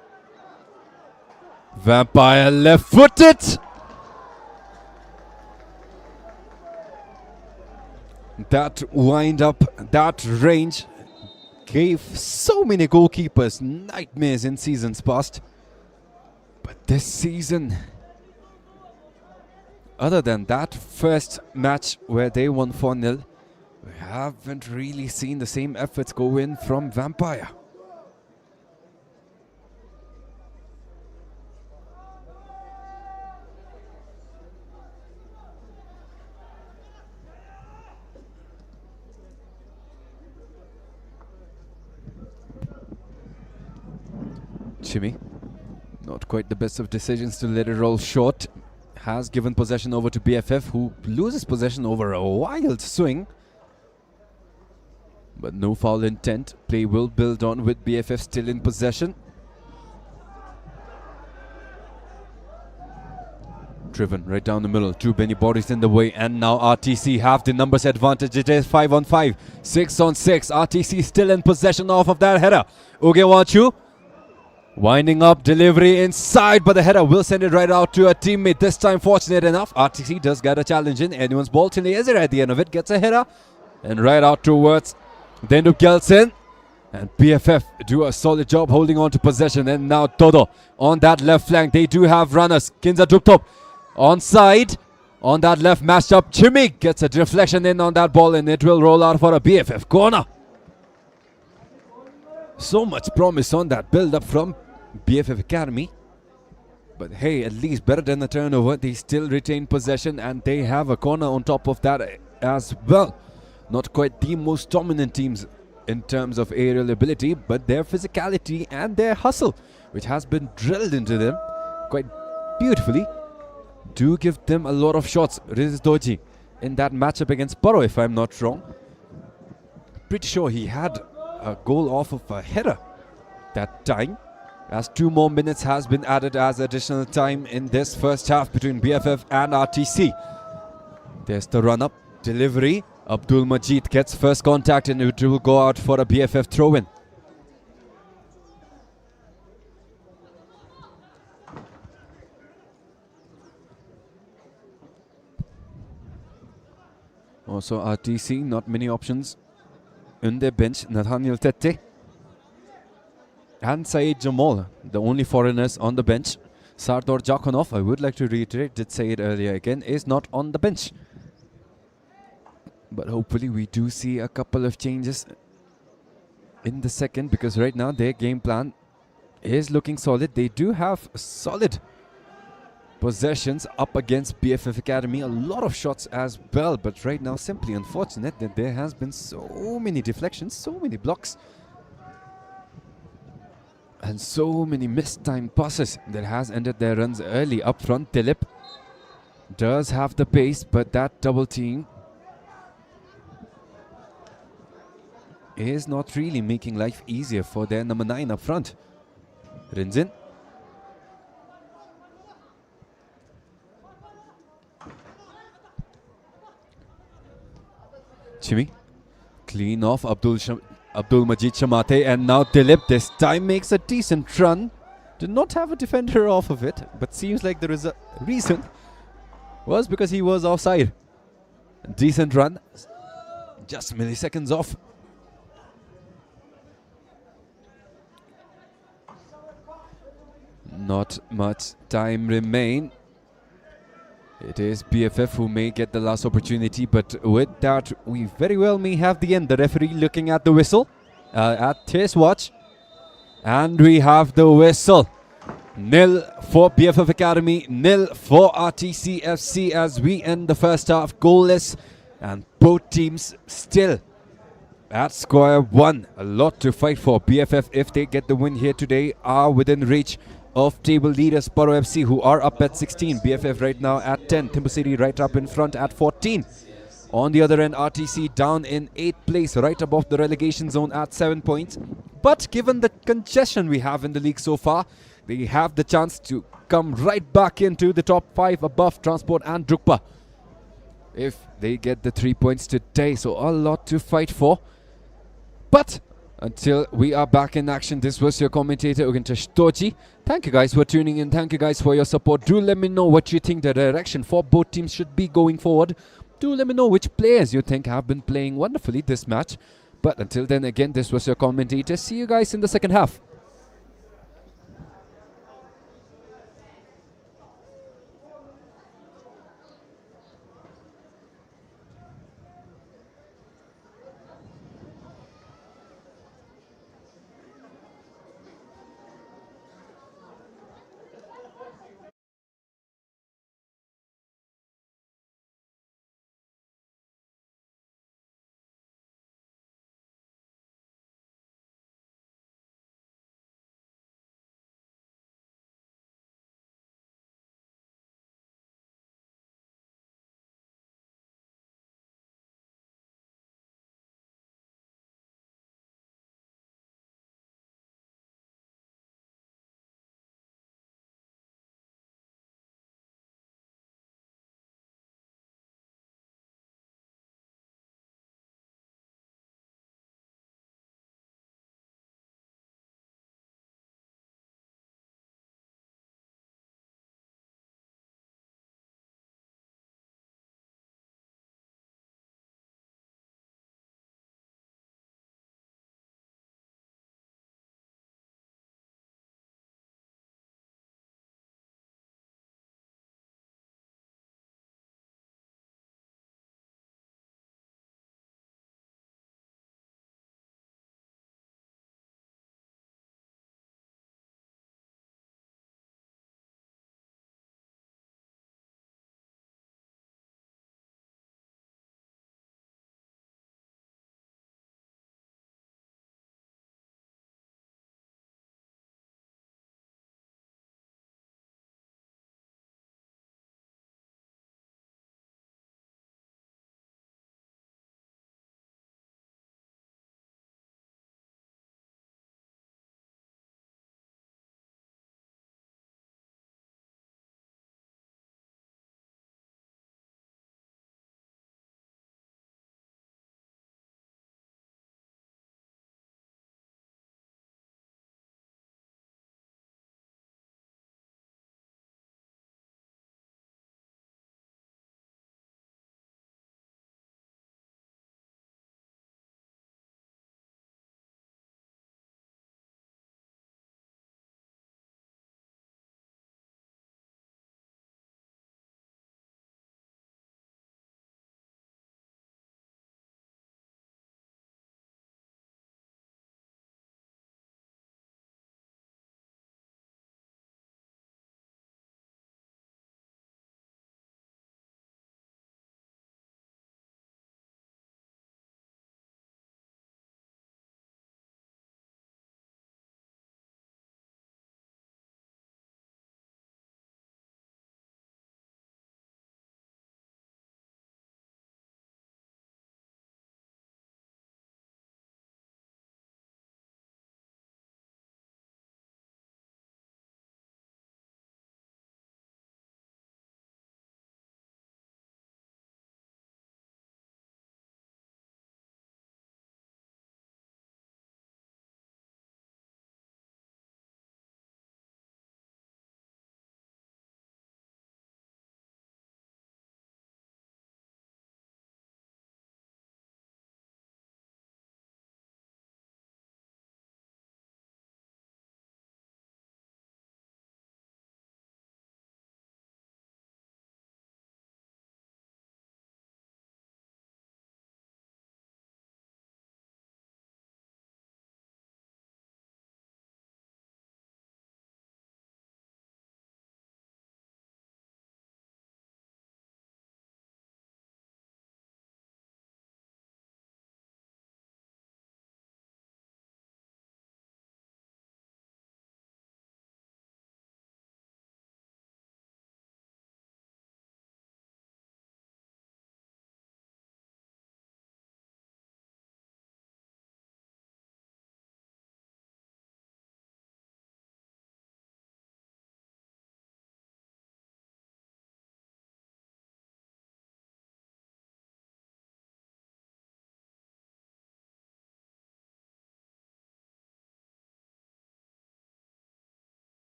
Vampire left footed. That wind up, that range gave so many goalkeepers nightmares in seasons past. But this season, other than that first match where they won 4-0, we haven't really seen the same efforts go in from Vampire. Chimmy, not quite the best of decisions to let it roll short. Has given possession over to BFF, who loses possession over a wild swing. But no foul intent. Play will build on with BFF still in possession. Driven right down the middle. Too many bodies in the way, and now RTC have the numbers advantage. It is 5-on-5, 6-on-6. RTC still in possession off of that header. Ugewachu winding up, delivery inside, but the header will send it right out to a teammate. This time, fortunate enough, RTC does get a challenge in. Anyone's ball. Chile Ezra at the end of it gets a header and right out towards Dendup Gelson. And BFF do a solid job holding on to possession. And now Todo on that left flank. They do have runners. Kinza Druptop onside on that left mashed up. Chimmy gets a deflection in on that ball, and it will roll out for a BFF corner. So much promise on that build up from BFF Academy. But hey, at least better than the turnover. They still retain possession, and they have a corner on top of that as well. Not quite the most dominant teams in terms of aerial ability, but their physicality and their hustle, which has been drilled into them, quite beautifully. Do give them a lot of shots. Riz Doji in that matchup against Borough, if I'm not wrong. Pretty sure he had a goal off of a header that time, as 2 more minutes has been added as additional time in this first half between BFF and RTC. There's the run-up, delivery. Abdul Majid gets first contact and it will go out for a BFF throw-in. Also RTC, not many options in their bench. Nathaniel Tete and Saeed Jamal, the only foreigners on the bench. Sardar Jakhanov, I would like to reiterate, did say it earlier again, is not on the bench. But hopefully we do see a couple of changes in the second, because right now their game plan is looking solid. They do have solid possessions up against BFF Academy, a lot of shots as well, but right now simply unfortunate that there has been so many deflections, so many blocks, and so many missed time passes that has ended their runs early. Up front, Dilip does have the pace, but that double team is not really making life easier for their number 9 up front. Rinzin. Chimi. Clean off Abdul Majid Shamate, and now Dilip this time makes a decent run. Did not have a defender off of it, but seems like there is a reason. Was because he was offside. Decent run. Just milliseconds off. Not much time remain. It is BFF who may get the last opportunity, but with that, we very well may have the end. The referee looking at the whistle, at his watch, and we have the whistle. 0 for BFF Academy, 0 for RTC FC as we end the first half goalless, and both teams still at square one. A lot to fight for. BFF, if they get the win here today, are within reach of table leaders Borough FC, who are up at 16. BFF right now at 10. Timber City right up in front at 14. On the other end, RTC down in 8th place, right above the relegation zone at 7 points. But given the congestion we have in the league so far, they have the chance to come right back into the top 5 above Transport and Drukpa if they get the 3 points today. So a lot to fight for. But until we are back in action, this was your commentator Ugintesh Toji. Thank you guys for tuning in. Thank you guys for your support. Do let me know what you think the direction for both teams should be going forward. Do let me know which players you think have been playing wonderfully this match. But until then, again, this was your commentator. See you guys in the second half.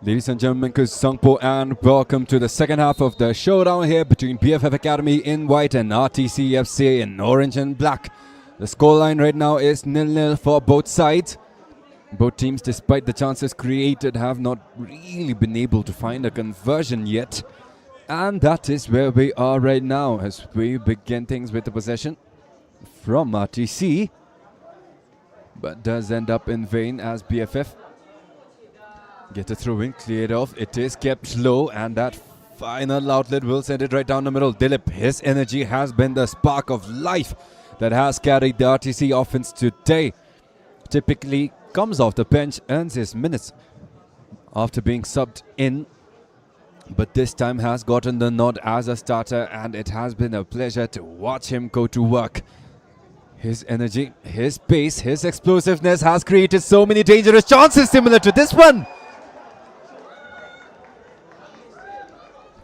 Ladies and gentlemen, Sangpo, and welcome to the second half of the showdown here between BFF Academy in white and RTC FC in orange and black. The scoreline right now is 0-0 for both sides. Both teams, despite the chances created, have not really been able to find a conversion yet. And that is where we are right now as we begin things with the possession from RTC. But does end up in vain as BFF get a throw in, cleared off. It is kept low, and that final outlet will send it right down the middle. Dilip, his energy has been the spark of life that has carried the RTC offense today. Typically comes off the bench, earns his minutes after being subbed in, but this time has gotten the nod as a starter, and it has been a pleasure to watch him go to work. His energy, his pace, his explosiveness has created so many dangerous chances similar to this one.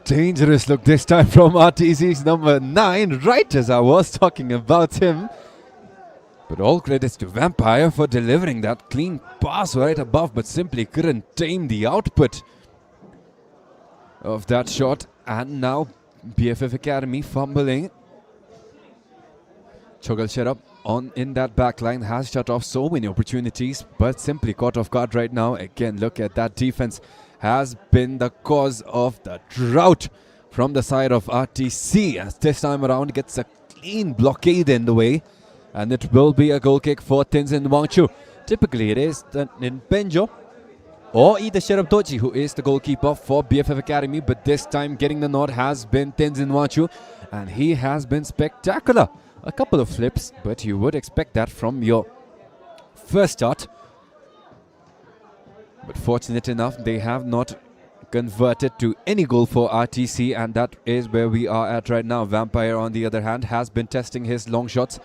Dangerous look this time from RTC's number 9, right as I was talking about him. But all credits to Vampire for delivering that clean pass right above, but simply couldn't tame the output of that shot. And now BFF Academy fumbling. Chogal Sherab on in that back line has shut off so many opportunities, but simply caught off guard right now. Again, look at that defense. Has been the cause of the drought from the side of RTC, as this time around gets a clean blockade in the way, and it will be a goal kick for Tenzin Wangchu. Typically it is in Benjo or either Sherab Doji who is the goalkeeper for BFF Academy, but this time getting the nod has been Tenzin Wangchu, and he has been spectacular. A couple of flips, but you would expect that from your first start. But fortunate enough, they have not converted to any goal for RTC, and that is where we are at right now. Vampire, on the other hand, has been testing his long shots,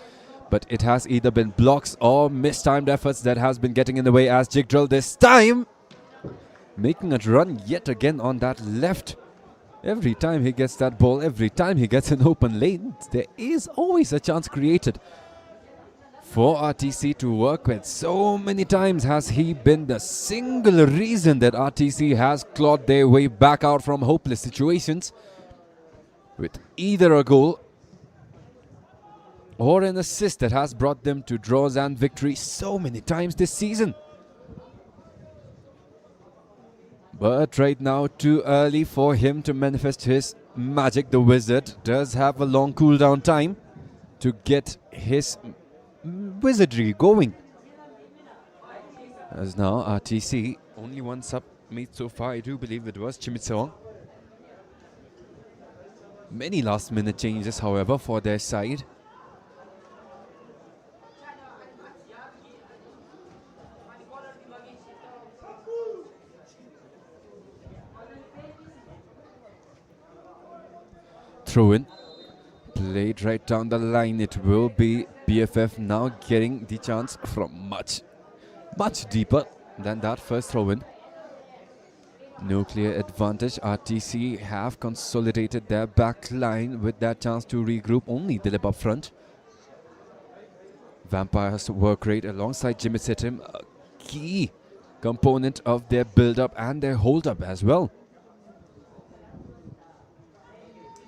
but it has either been blocks or mistimed efforts that has been getting in the way, as Jigdrill this time making a run yet again on that left. Every time he gets that ball, every time he gets an open lane, there is always a chance created for RTC to work with. So many times has he been the single reason that RTC has clawed their way back out from hopeless situations with either a goal or an assist that has brought them to draws and victories so many times this season. But right now, too early for him to manifest his magic. The Wizard does have a long cooldown time to get his wizardry going. As now RTC, only one sub made so far, I do believe it was Chimitsong. Many last minute changes, however, for their side. Throw in, played right down the line. It will be BFF now getting the chance from much deeper than that first throw in. No clear advantage. RTC have consolidated their back line with that chance to regroup. Only Dilip up front. Vampire's work rate alongside Jimmy Sitim, a key component of their build-up and their hold-up as well.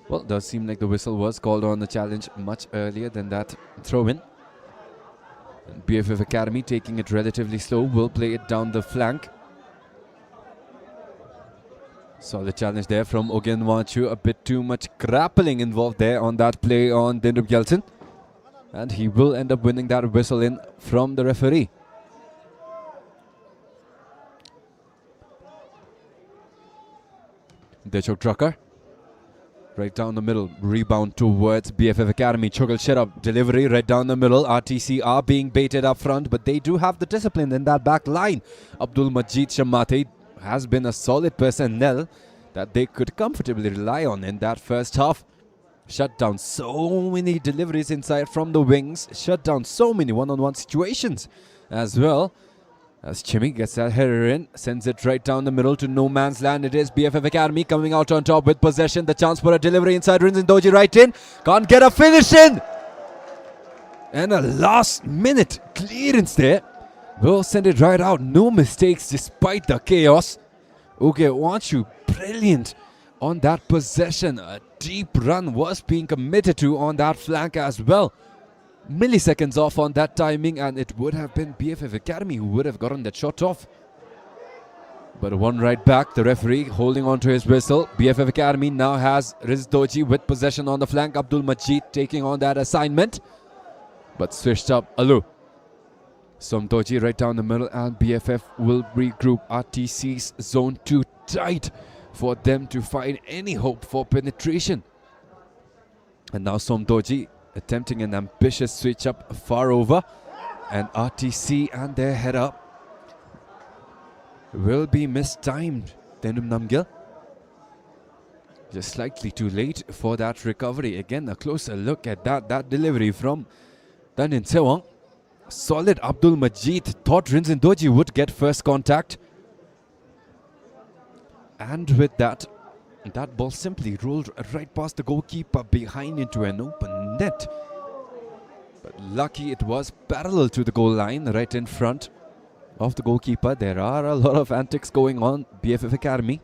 Well, it does seem like the whistle was called on the challenge much earlier than that throw-in. BFF Academy, taking it relatively slow, will play it down the flank. Solid challenge there from Ogen Wanchu. A bit too much grappling involved there on that play on Dindrup Yeltsin. And he will end up winning that whistle in from the referee. Dechok Drucker. Right down the middle, rebound towards BFF Academy. Chogal Sherab, delivery right down the middle. RTC are being baited up front, but they do have the discipline in that back line. Abdul Majid Shamate has been a solid personnel that they could comfortably rely on in that first half. Shut down so many deliveries inside from the wings. Shut down so many one-on-one situations as well. As Chimmy gets that header in, sends it right down the middle to no man's land. It is BFF Academy coming out on top with possession. The chance for a delivery inside. Rinzin Doji right in. Can't get a finish in. And a last minute clearance there. Will send it right out. No mistakes despite the chaos. Ugewachu, brilliant on that possession. A deep run was being committed to on that flank as well. Milliseconds off on that timing, and it would have been BFF Academy who would have gotten that shot off. But one right back, the referee holding on to his whistle. BFF Academy now has Rizdoji with possession on the flank. Abdul Majid taking on that assignment. But switched up Alu. Somtoji right down the middle, and BFF will regroup. RTC's zone too tight for them to find any hope for penetration. And now Somtoji attempting an ambitious switch up far over. And RTC and their header will be mistimed. Denum Namgil just slightly too late for that recovery. Again, a closer look at that delivery from Danin Sewang. Solid Abdul Majid. Thought Rinzin Doji would get first contact. And with that ball simply rolled right past the goalkeeper behind into an open net. But lucky it was parallel to the goal line right in front of the goalkeeper. There are a lot of antics going on. BFF Academy,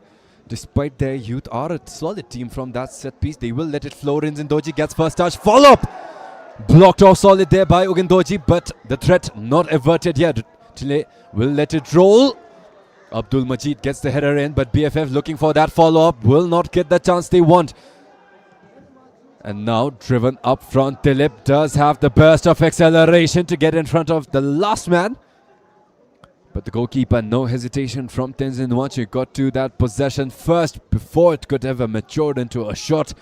despite their youth, are a solid team from that set piece. They will let it flow. Rinzin Doji gets first touch. Follow up! Blocked off solid there by Ugendoji, but the threat not averted yet. Chile will let it roll. Abdul Majid gets the header in, but BFF looking for that follow-up will not get the chance they want. And now driven up front, Dilip does have the burst of acceleration to get in front of the last man. But the goalkeeper, no hesitation from Tenzin Wanchu, got to that possession first before it could ever mature into a shot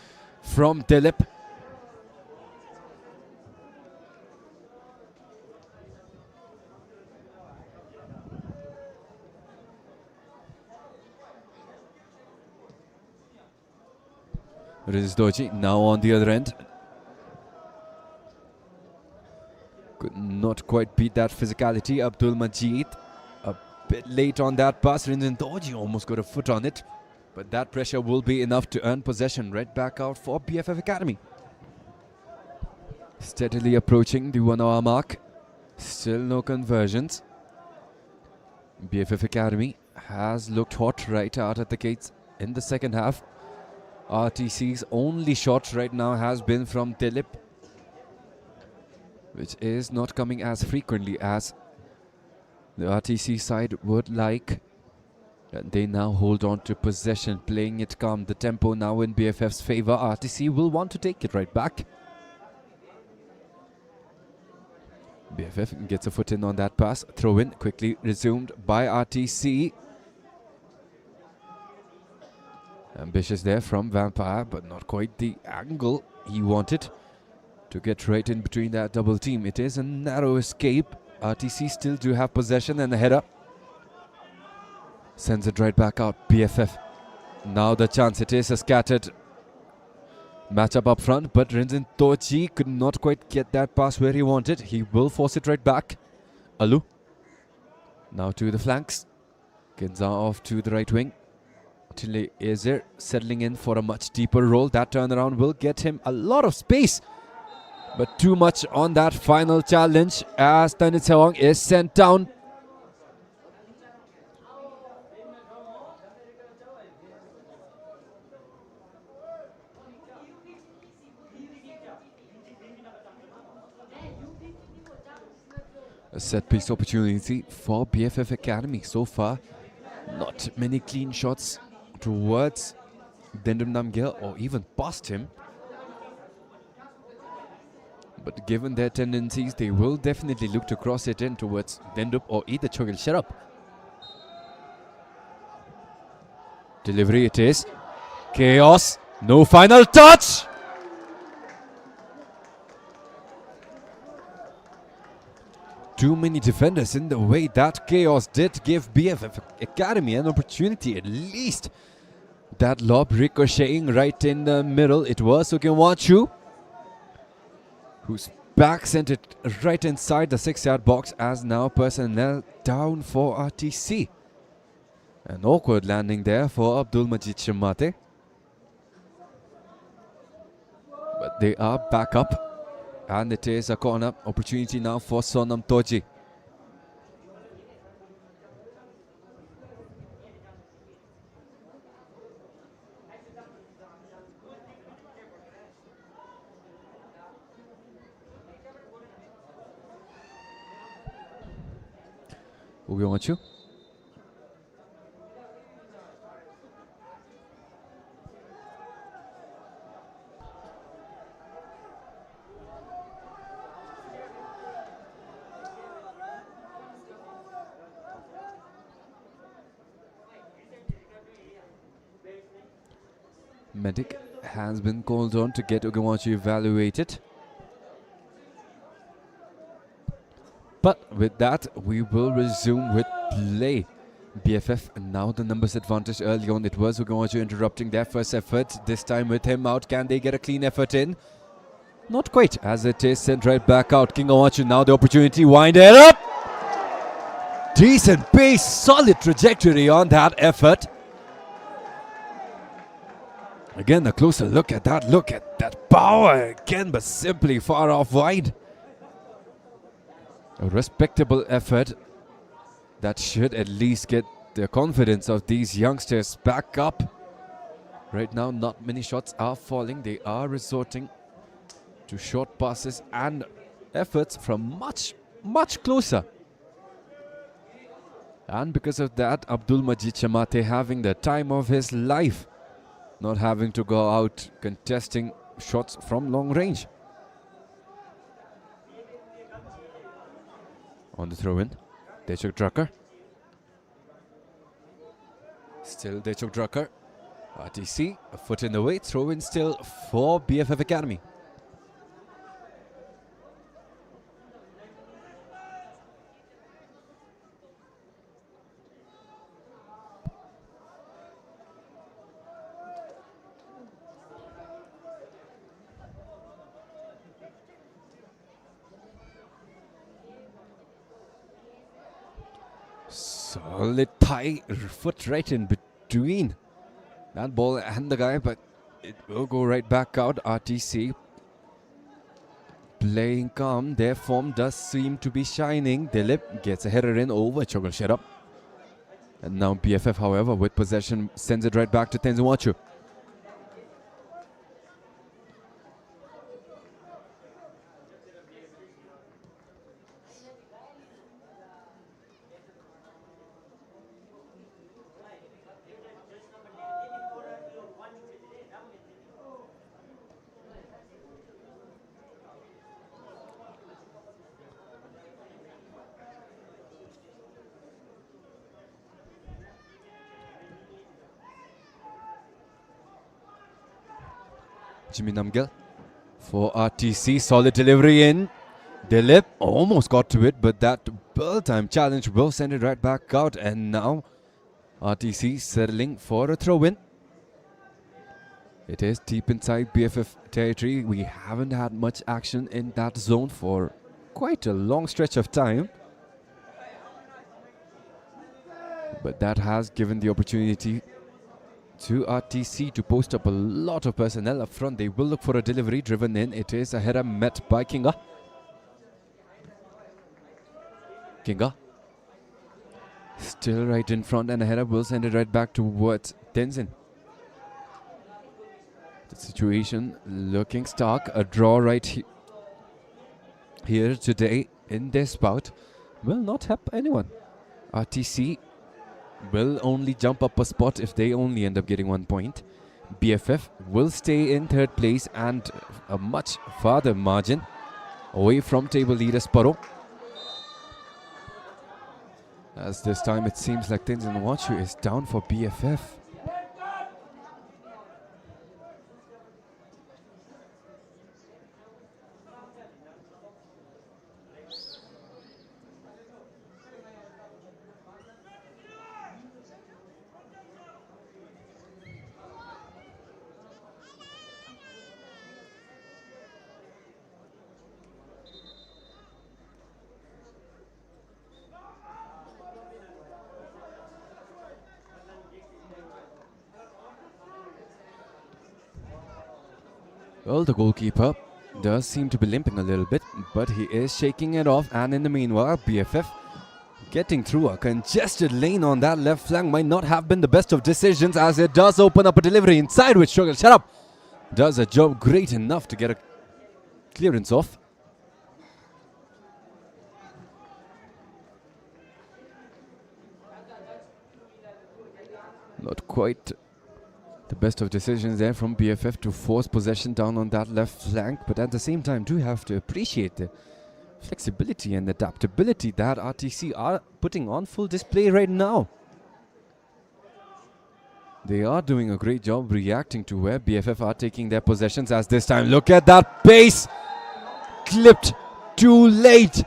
from Dilip. Rizdoji now on the other end. Could not quite beat that physicality. Abdul Majid a bit late on that pass. Rinzin Doji almost got a foot on it. But that pressure will be enough to earn possession right back out for BFF Academy. Steadily approaching the 1 hour mark. Still no conversions. BFF Academy has looked hot right out at the gates in the second half. RTC's only shot right now has been from Dilip, which is not coming as frequently as the RTC side would like. And they now hold on to possession, playing it calm. The tempo now in BFF's favor. RTC will want to take it right back. BFF gets a foot in on that pass. Throw in quickly resumed by RTC. Ambitious there from Vampire, but not quite the angle he wanted to get right in between that double team. It is a narrow escape. RTC still do have possession, and the header sends it right back out. BFF now the chance. It is a scattered matchup up front, but Rinzin Toji could not quite get that pass where he wanted. He will force it right back. Alu now to the flanks. Genza off to the right wing. Chile Ezer settling in for a much deeper role. That turnaround will get him a lot of space, but too much on that final challenge as Tanit Sewang is sent down. A set piece opportunity for BFF Academy so far. Not many clean shots towards Dendum Namgil or even past him. But given their tendencies, they will definitely look to cross it in towards Dendup or either Chogil Sharap. Delivery it is. Chaos. No final touch. Too many defenders in the way. That chaos did give BFF Academy an opportunity, at least. That lob ricocheting right in the middle. It was Ugenwachu, whose back sent it right inside the 6-yard box, as now personnel down for RTC. An awkward landing there for Abdul Majid Shamate. But they are back up. And it is a corner opportunity now for Sonam Toji. Ugeonchu. Medic has been called on to get Ugeonchu evaluated. But with that, we will resume with play. BFF, and now the numbers advantage early on. It was Ugeonchu interrupting their first effort. This time with him out, can they get a clean effort in? Not quite, as it is sent right back out. King Ugeonchu, now the opportunity, wind it up! Decent pace, solid trajectory on that effort. Again, a closer look at that power again, but simply far off wide. A respectable effort that should at least get the confidence of these youngsters back up. Right now, not many shots are falling. They are resorting to short passes and efforts from much closer. And because of that, Abdul Majid Chamate having the time of his life, not having to go out contesting shots from long range. On the throw-in, Dechuk Drucker. Still Dechuk Drucker. RTC, a foot in the way, throw-in still for BFF Academy. Solid thigh, foot right in between that ball and the guy, but it will go right back out. RTC playing calm. Their form does seem to be shining. Dilip gets a header in over Chogal Sherab. And now BFF, however, with possession, sends it right back to Tenzin Wachu. Jimmy Namgil for RTC, solid delivery in. Dilip almost got to it, but that ball time challenge will send it right back out. And now RTC settling for a throw-in. It is deep inside BFF territory. We haven't had much action in that zone for quite a long stretch of time. But that has given the opportunity to RTC to post up a lot of personnel up front. They will look for a delivery driven in. It is a header met by Kinga. Kinga still right in front, and a header will send it right back towards Tenzin. The situation looking stark. A draw right here today in this bout will not help anyone. RTC will only jump up a spot if they only end up getting 1 point. BFF will stay in third place and a much farther margin away from table leader Sparrow. As this time it seems like Tenzin Wachu is down for BFF. Well, the goalkeeper does seem to be limping a little bit, but he is shaking it off. And in the meanwhile, BFF getting through a congested lane on that left flank might not have been the best of decisions, as it does open up a delivery inside, which Shogal Sharap does a job great enough to get a clearance off. quite the best of decisions there from BFF to force possession down on that left flank, but at the same time do have to appreciate the flexibility and adaptability that RTC are putting on full display right now. They are doing a great job reacting to where BFF are taking their possessions, as this time look at that pace, clipped too late,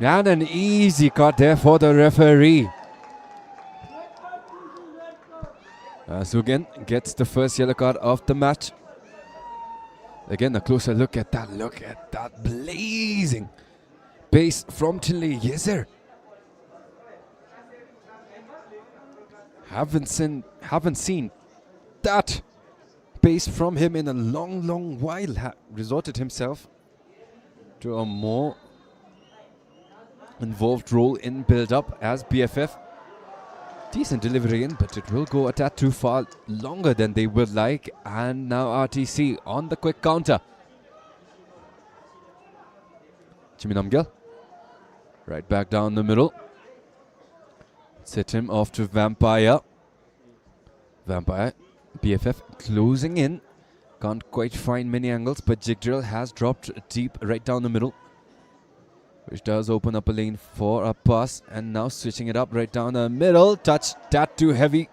and an easy cut there for the referee. Sugen gets the first yellow card of the match. Again, a closer look at that blazing pace from Tilly Yezer. Haven't seen that pace from him in a long while. Resorted himself to a more involved role in build-up as BFF. Decent delivery in, but it will go a tad too far, longer than they would like. And now RTC on the quick counter. Chiminamgil, right back down the middle. Set him off to Vampire. BFF closing in. Can't quite find many angles, but Jigdrill has dropped deep right down the middle, which does open up a lane for a pass. And now switching it up right down the middle. Touch that too heavy.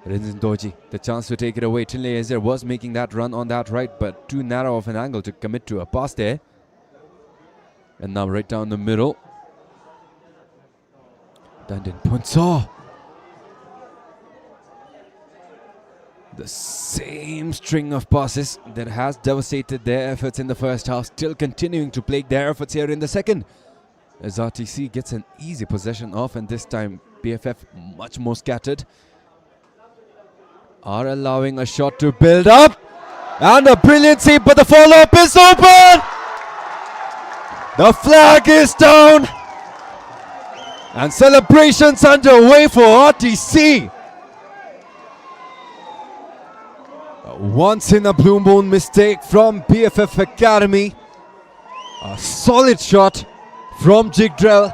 Rinzin Doji, the chance to take it away. Tinley Ezer was making that run on that right, but too narrow of an angle to commit to a pass there. And now right down the middle. Dandin Punso. The same string of passes that has devastated their efforts in the first half, still continuing to plague their efforts here in the second. As RTC gets an easy possession off, and this time BFF much more scattered. Are allowing a shot to build up. And a brilliant save, but the follow-up is open! The flag is down! And celebrations underway for RTC. A once-in-a-blue moon mistake from BFF Academy. A solid shot from Jigdrill.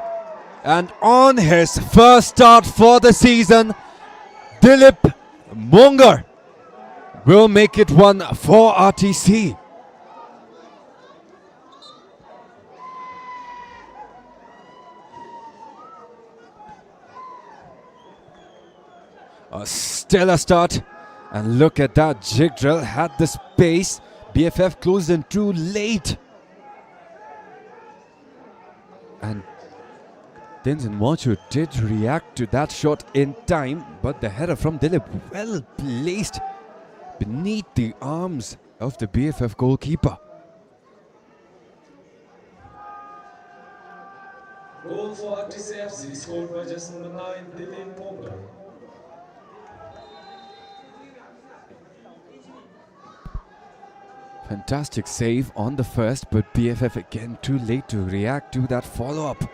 And on his first start for the season, Dilip Mungar will make it one for RTC. A stellar start, and look at that, Jigdrill had the space. BFF closed in too late. And Tenzin Wancho did react to that shot in time, but the header from Dilip well placed beneath the arms of the BFF goalkeeper. Goal for RTC FC scored by just number 9, Dilip Mungar. Fantastic save on the first, but BFF again too late to react to that follow-up.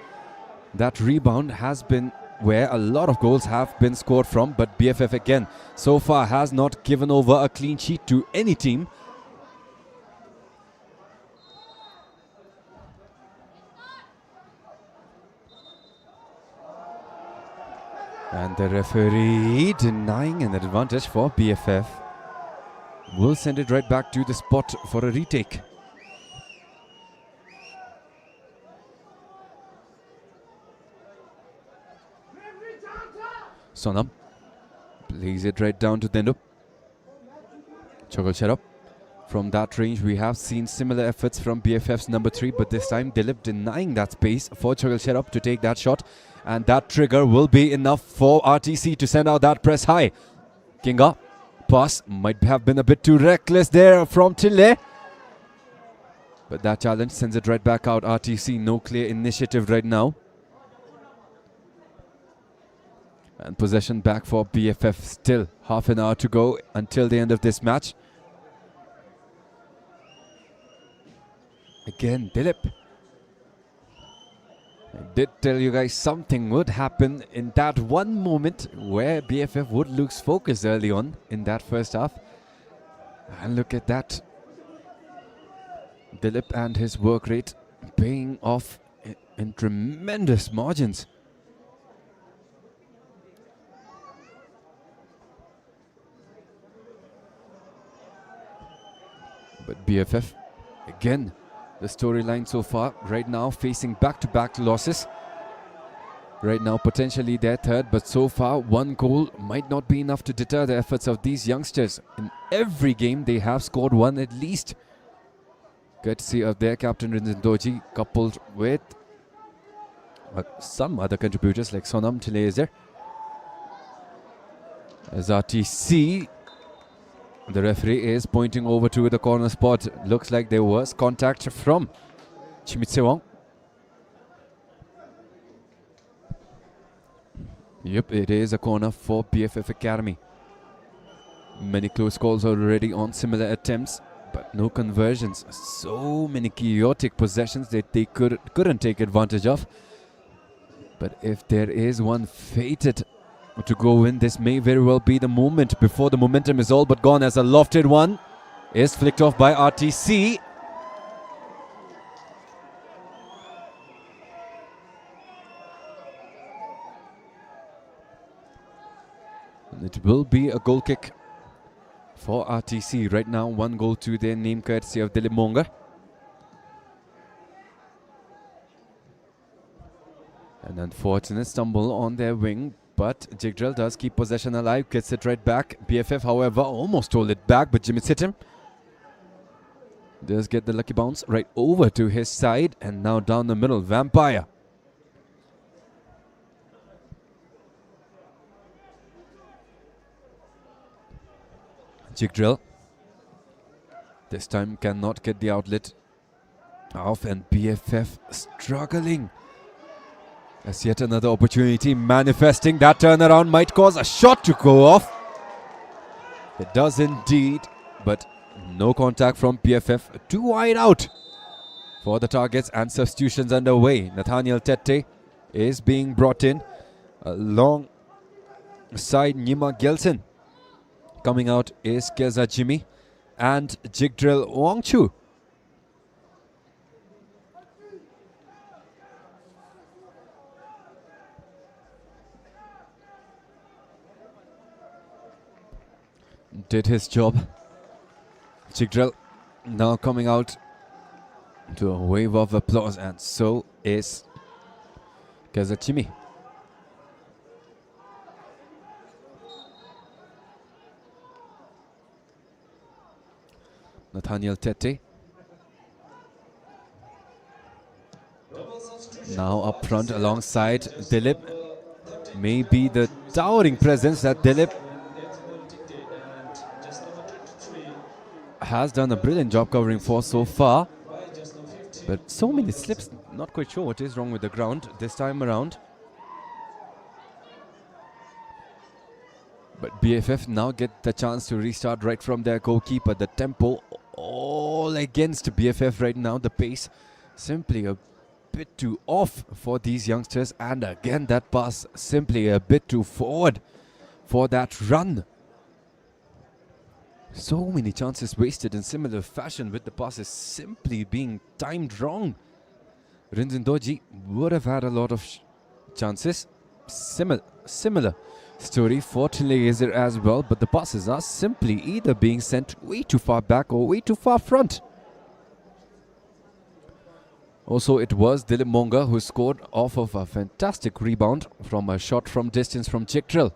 That rebound has been where a lot of goals have been scored from, but BFF again so far has not given over a clean sheet to any team. And the referee denying an advantage for BFF. Will send it right back to the spot for a retake. Sonam plays it right down to Dendo. Chogol Cherop. From that range, we have seen similar efforts from BFF's number 3, but this time Dilip denying that space for Chogol Cherop to take that shot. And that trigger will be enough for RTC to send out that press high. Kinga. Pass might have been a bit too reckless there from Tille. But that challenge sends it right back out. RTC, no clear initiative right now. And possession back for BFF. Still half an hour to go until the end of this match. Again, Dilip. I did tell you guys something would happen in that one moment where BFF would lose focus early on in that first half. And look at that. Dilip and his work rate paying off in tremendous margins. BFF, again, the storyline so far, right now facing back-to-back losses. Right now, potentially their third, but so far, one goal might not be enough to deter the efforts of these youngsters. In every game, they have scored one at least. Courtesy of their captain, Rinzin Doji, coupled with some other contributors like Sonam Tilezer. As RTC, the referee is pointing over to the corner spot. Looks like there was contact from Chimitsewang. Yep, it is a corner for BFF Academy. Many close calls already on similar attempts, but no conversions. So many chaotic possessions that they couldn't take advantage of. But if there is one fated to go in, this may very well be the moment before the momentum is all but gone, as a lofted one is flicked off by RTC. It will be a goal kick for RTC. Right now, 1 goal to their name, courtesy of Dilip Monga. An unfortunate stumble on their wing, but Jigdrel does keep possession alive, gets it right back. BFF, however, almost stole it back, but Jimmy hit him. Does get the lucky bounce right over to his side, and now down the middle, Vampire. Jigdrel this time cannot get the outlet off, and BFF struggling. As yet another opportunity manifesting. That turnaround might cause a shot to go off. It does indeed, but no contact from BFF. Too wide out for the targets, and substitutions underway. Nathaniel Tete is being brought in alongside Nima Gelson. Coming out is Keza Jimmy and Jigdrel Wangchu. Did his job. Jigdrel now coming out to a wave of applause, and so is Keza Jimmy. Nathaniel Tete now up front alongside Dilip. Maybe the towering presence that Dilip has done a brilliant job covering for so far. But so many slips, not quite sure what is wrong with the ground this time around. But BFF now get the chance to restart right from their goalkeeper. The tempo all against BFF right now. The pace simply a bit too off for these youngsters. And again, that pass simply a bit too forward for that run. So many chances wasted in similar fashion, with the passes simply being timed wrong. Rinzin Doji would have had a lot of chances. Similar story for Tilezer as well, but the passes are simply either being sent way too far back or way too far front. Also, it was Dilip Monga who scored off of a fantastic rebound from a shot from distance from Jigdrel.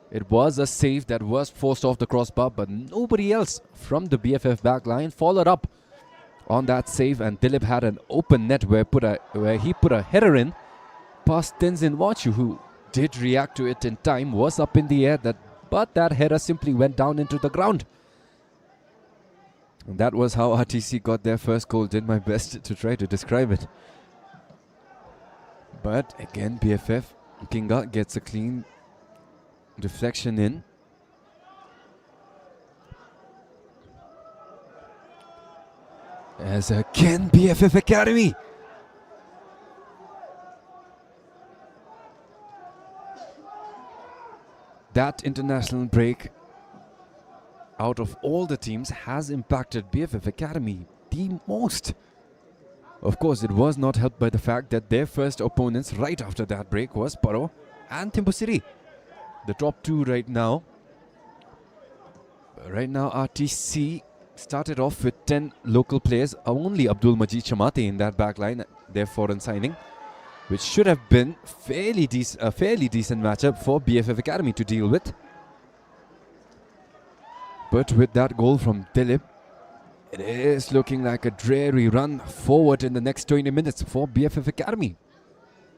It was a save that was forced off the crossbar, but nobody else from the BFF backline followed up on that save, and Dilip had an open net where he put a header in past Tenzin Wachu, who did react to it in time, was up in the air, but that header simply went down into the ground. And that was how RTC got their first goal. Did my best to try to describe it. But again, BFF Kinga gets a clean deflection in. As again, BFF Academy that international break out of all the teams has impacted BFF Academy the most. Of course, it was not helped by the fact that their first opponents right after that break was Paro and Thimphu. The top two right now. Right now, RTC started off with 10 local players, only Abdul Majid Chamate in that back line, their foreign signing, which should have been a fairly decent matchup for BFF Academy to deal with. But with that goal from Dilip, it is looking like a dreary run forward in the next 20 minutes for BFF Academy.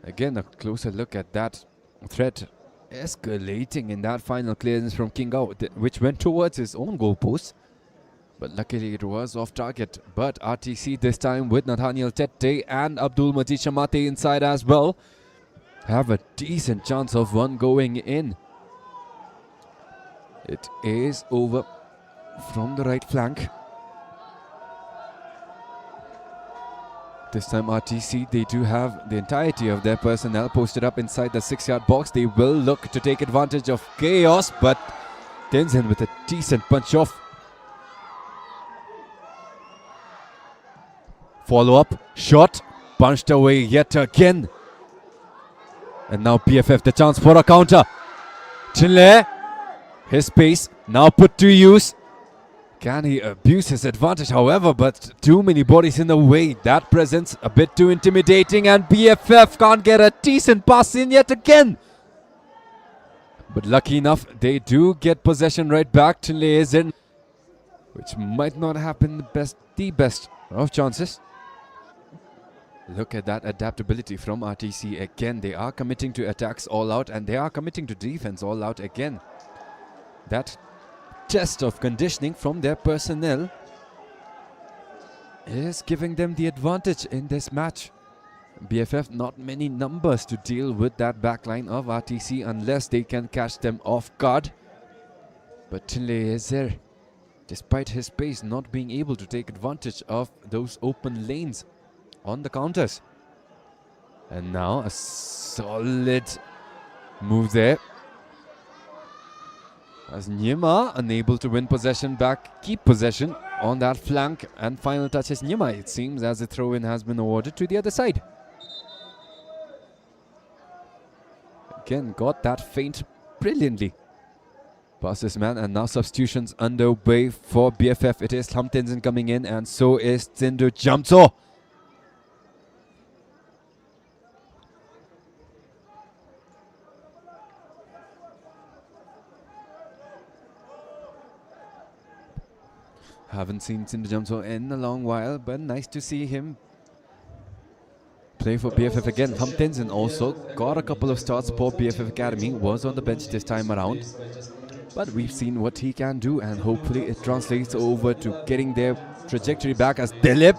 Again, a closer look at that threat escalating in that final clearance from King Gao, which went towards his own goal post. But luckily it was off target. But RTC this time with Nathaniel Tete and Abdul Majid Chamate inside as well have a decent chance of one going in. It is over from the right flank. This time RTC, they do have the entirety of their personnel posted up inside the 6-yard box. They will look to take advantage of chaos, but Tenzin with a decent punch off. Follow-up, shot, punched away yet again. And now BFF the chance for a counter. Chinle, his pace now put to use. Can he abuse his advantage, however, but too many bodies in the way. That presence a bit too intimidating, and BFF can't get a decent pass in yet again. But lucky enough, they do get possession right back. Chinle is in, which might not happen the best of chances. Look at that adaptability from RTC again. They are committing to attacks all out, and they are committing to defense all out again. That test of conditioning from their personnel is giving them the advantage in this match. BFF not many numbers to deal with that backline of RTC unless they can catch them off guard. But Chinle is there, despite his pace, not being able to take advantage of those open lanes on the counters. And now a solid move there, as Nyima unable to win possession back, keep possession on that flank, and final touches Nyima, it seems, as the throw-in has been awarded to the other side. Again, got that feint brilliantly past this man, and now substitutions underway for BFF. It is Lam Tenzin coming in, and so is Tsindu Jamso. Haven't seen Tsindu Jamso in a long while, but nice to see him play for BFF again. Lam Tenzin also got a couple of starts for BFF Academy, was on the bench this time around. But we've seen what he can do, and hopefully it translates over to getting their trajectory back, as Dilip,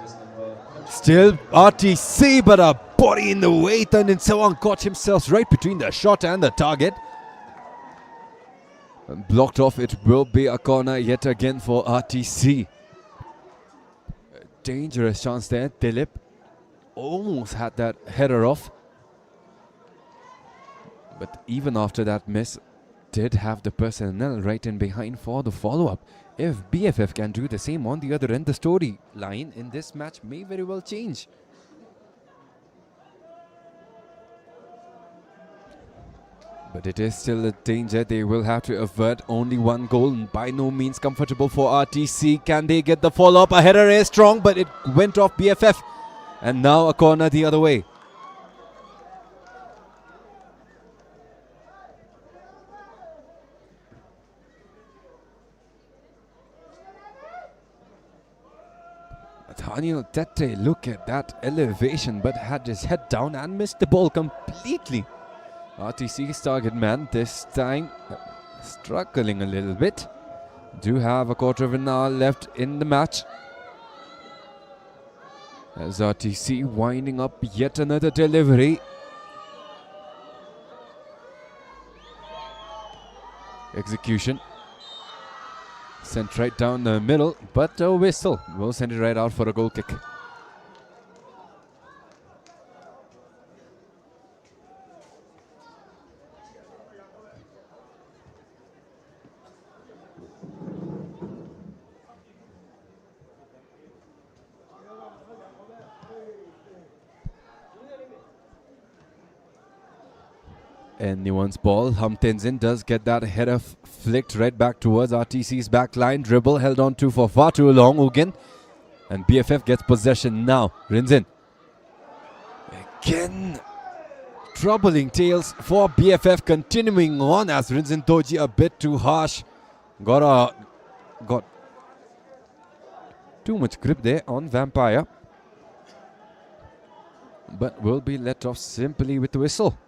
still RTC, but a body in the way. Tandin Sawang caught himself right between the shot and the target. And blocked off, it will be a corner yet again for RTC. A dangerous chance there. Dilip almost had that header off. But even after that miss, did have the personnel right in behind for the follow-up. If BFF can do the same on the other end, the storyline in this match may very well change. But it is still a danger they will have to avert. Only one goal, and by no means comfortable for RTC. Can they get the follow-up? A header is strong, but it went off BFF. And now a corner the other way. Nathaniel Tete, look at that elevation, but had his head down and missed the ball completely. RTC's target man this time struggling a little bit. Do have a quarter of an hour left in the match, as RTC winding up yet another delivery. Execution sent right down the middle, but a whistle will send it right out for a goal kick. Anyone's ball. Tenzin does get that header flicked right back towards RTC's back line. Dribble held on to for far too long. Ugin. And BFF gets possession now. Rinzin. Again. Troubling tales for BFF continuing on as Rinzin Toji a bit too harsh. Got too much grip there on Vampire. But will be let off simply with the whistle.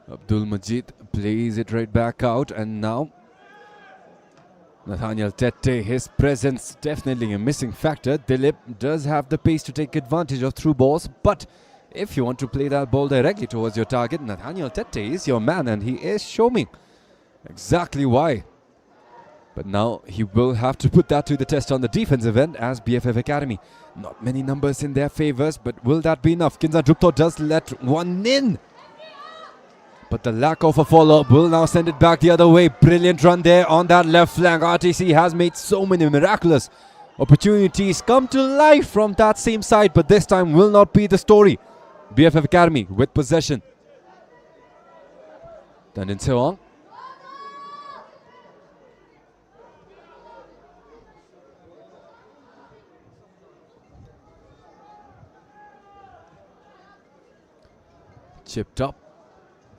Abdul Majid plays it right back out, and now Nathaniel Tete, his presence definitely a missing factor. Dilip does have the pace to take advantage of through balls, but if you want to play that ball directly towards your target, Nathaniel Tete is your man, and he is showing exactly why. But now he will have to put that to the test on the defensive end as BFF Academy. Not many numbers in their favors, but will that be enough? Kinza Drupto does let one in. But the lack of a follow-up will now send it back the other way. Brilliant run there on that left flank. RTC has made so many miraculous opportunities come to life from that same side, but this time will not be the story. BFF Academy with possession. Tandin Sewang. Chipped up.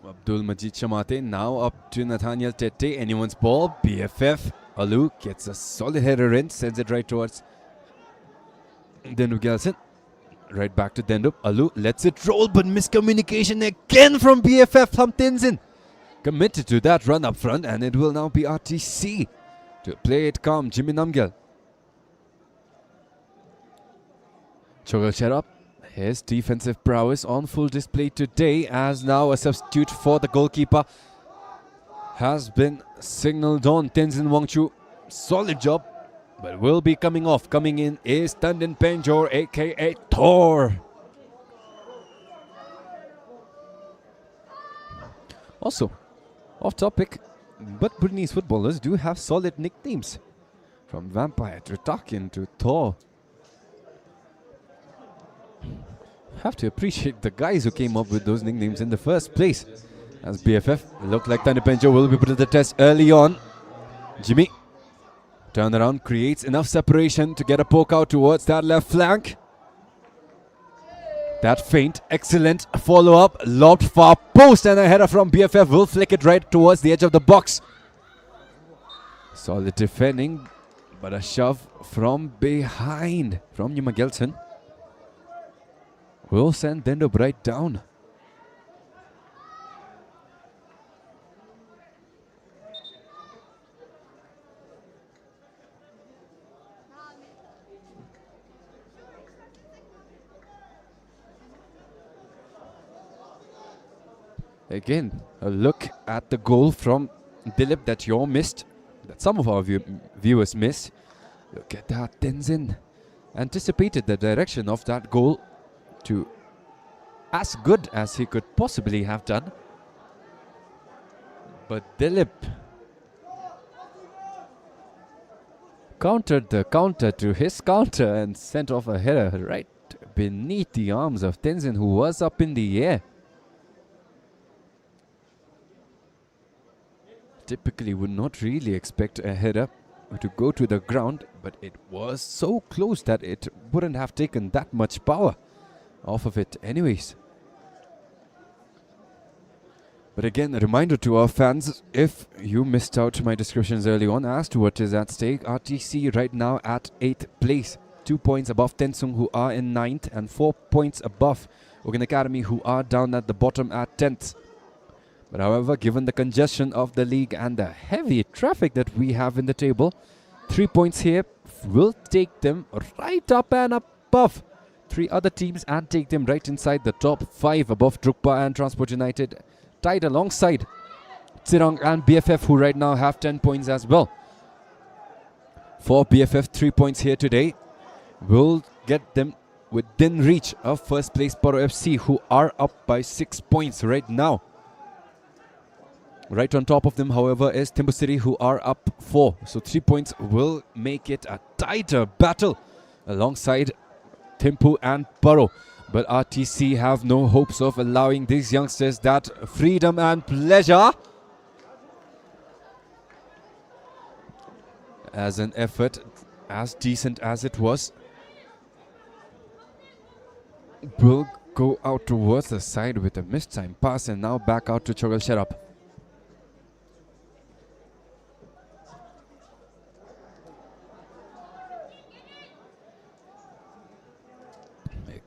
Abdul Majid Shamate now up to Nathaniel Tete. Anyone's ball. BFF. Alu gets a solid header in. Sends it right towards Dendup Gelson. Right back to Dendup. Alu lets it roll, but miscommunication again from BFF Tenzin. Committed to that run up front, and it will now be RTC to play it calm. Jimmy Namgyal. Chogal Sherab. His defensive prowess on full display today, as now a substitute for the goalkeeper has been signalled on. Tenzin Wangchu, solid job, but will be coming off. Coming in is Tandin Penjor, aka Thor. Also, off topic, but Bhutanese footballers do have solid nicknames. From Vampire to Takin to Thor. Have to appreciate the guys who came up with those nicknames in the first place. As BFF look like Tanipenjo will be put to the test early on. Jimmy turn around, creates enough separation to get a poke out towards that left flank. That feint, excellent follow up, lobbed far post, and a header from BFF will flick it right towards the edge of the box. Solid defending, but a shove from behind from Yuma Gelson will send Dendup right down. Again, a look at the goal from Dilip that you all missed, that some of our viewers missed. Look at that, Tenzin anticipated the direction of that goal to as good as he could possibly have done. But Dilip countered the counter to his counter and sent off a header right beneath the arms of Tenzin, who was up in the air. Typically would not really expect a header to go to the ground, but it was so close that it wouldn't have taken that much power off of it anyways. But again, a reminder to our fans, if you missed out my descriptions early on as to what is at stake, RTC right now at 8th place, 2 points above Tensung, who are in 9th, and 4 points above Ugin Academy, who are down at the bottom at 10th. But however, given the congestion of the league and the heavy traffic that we have in the table, 3 points here will take them right up and above 3 other teams and take them right inside the top 5 above Drukpa and Transport United, tied alongside Tsirang and BFF, who right now have 10 points as well. For BFF, 3 points here today will get them within reach of first place Paro FC, who are up by 6 points right now. Right on top of them, however, is Timbu City, who are up 4. So 3 points will make it a tighter battle alongside Thimpu and Paro. But RTC have no hopes of allowing these youngsters that freedom and pleasure. As an effort as decent as it was, will go out towards the side with a missed time pass, and now back out to Chogal Sharap.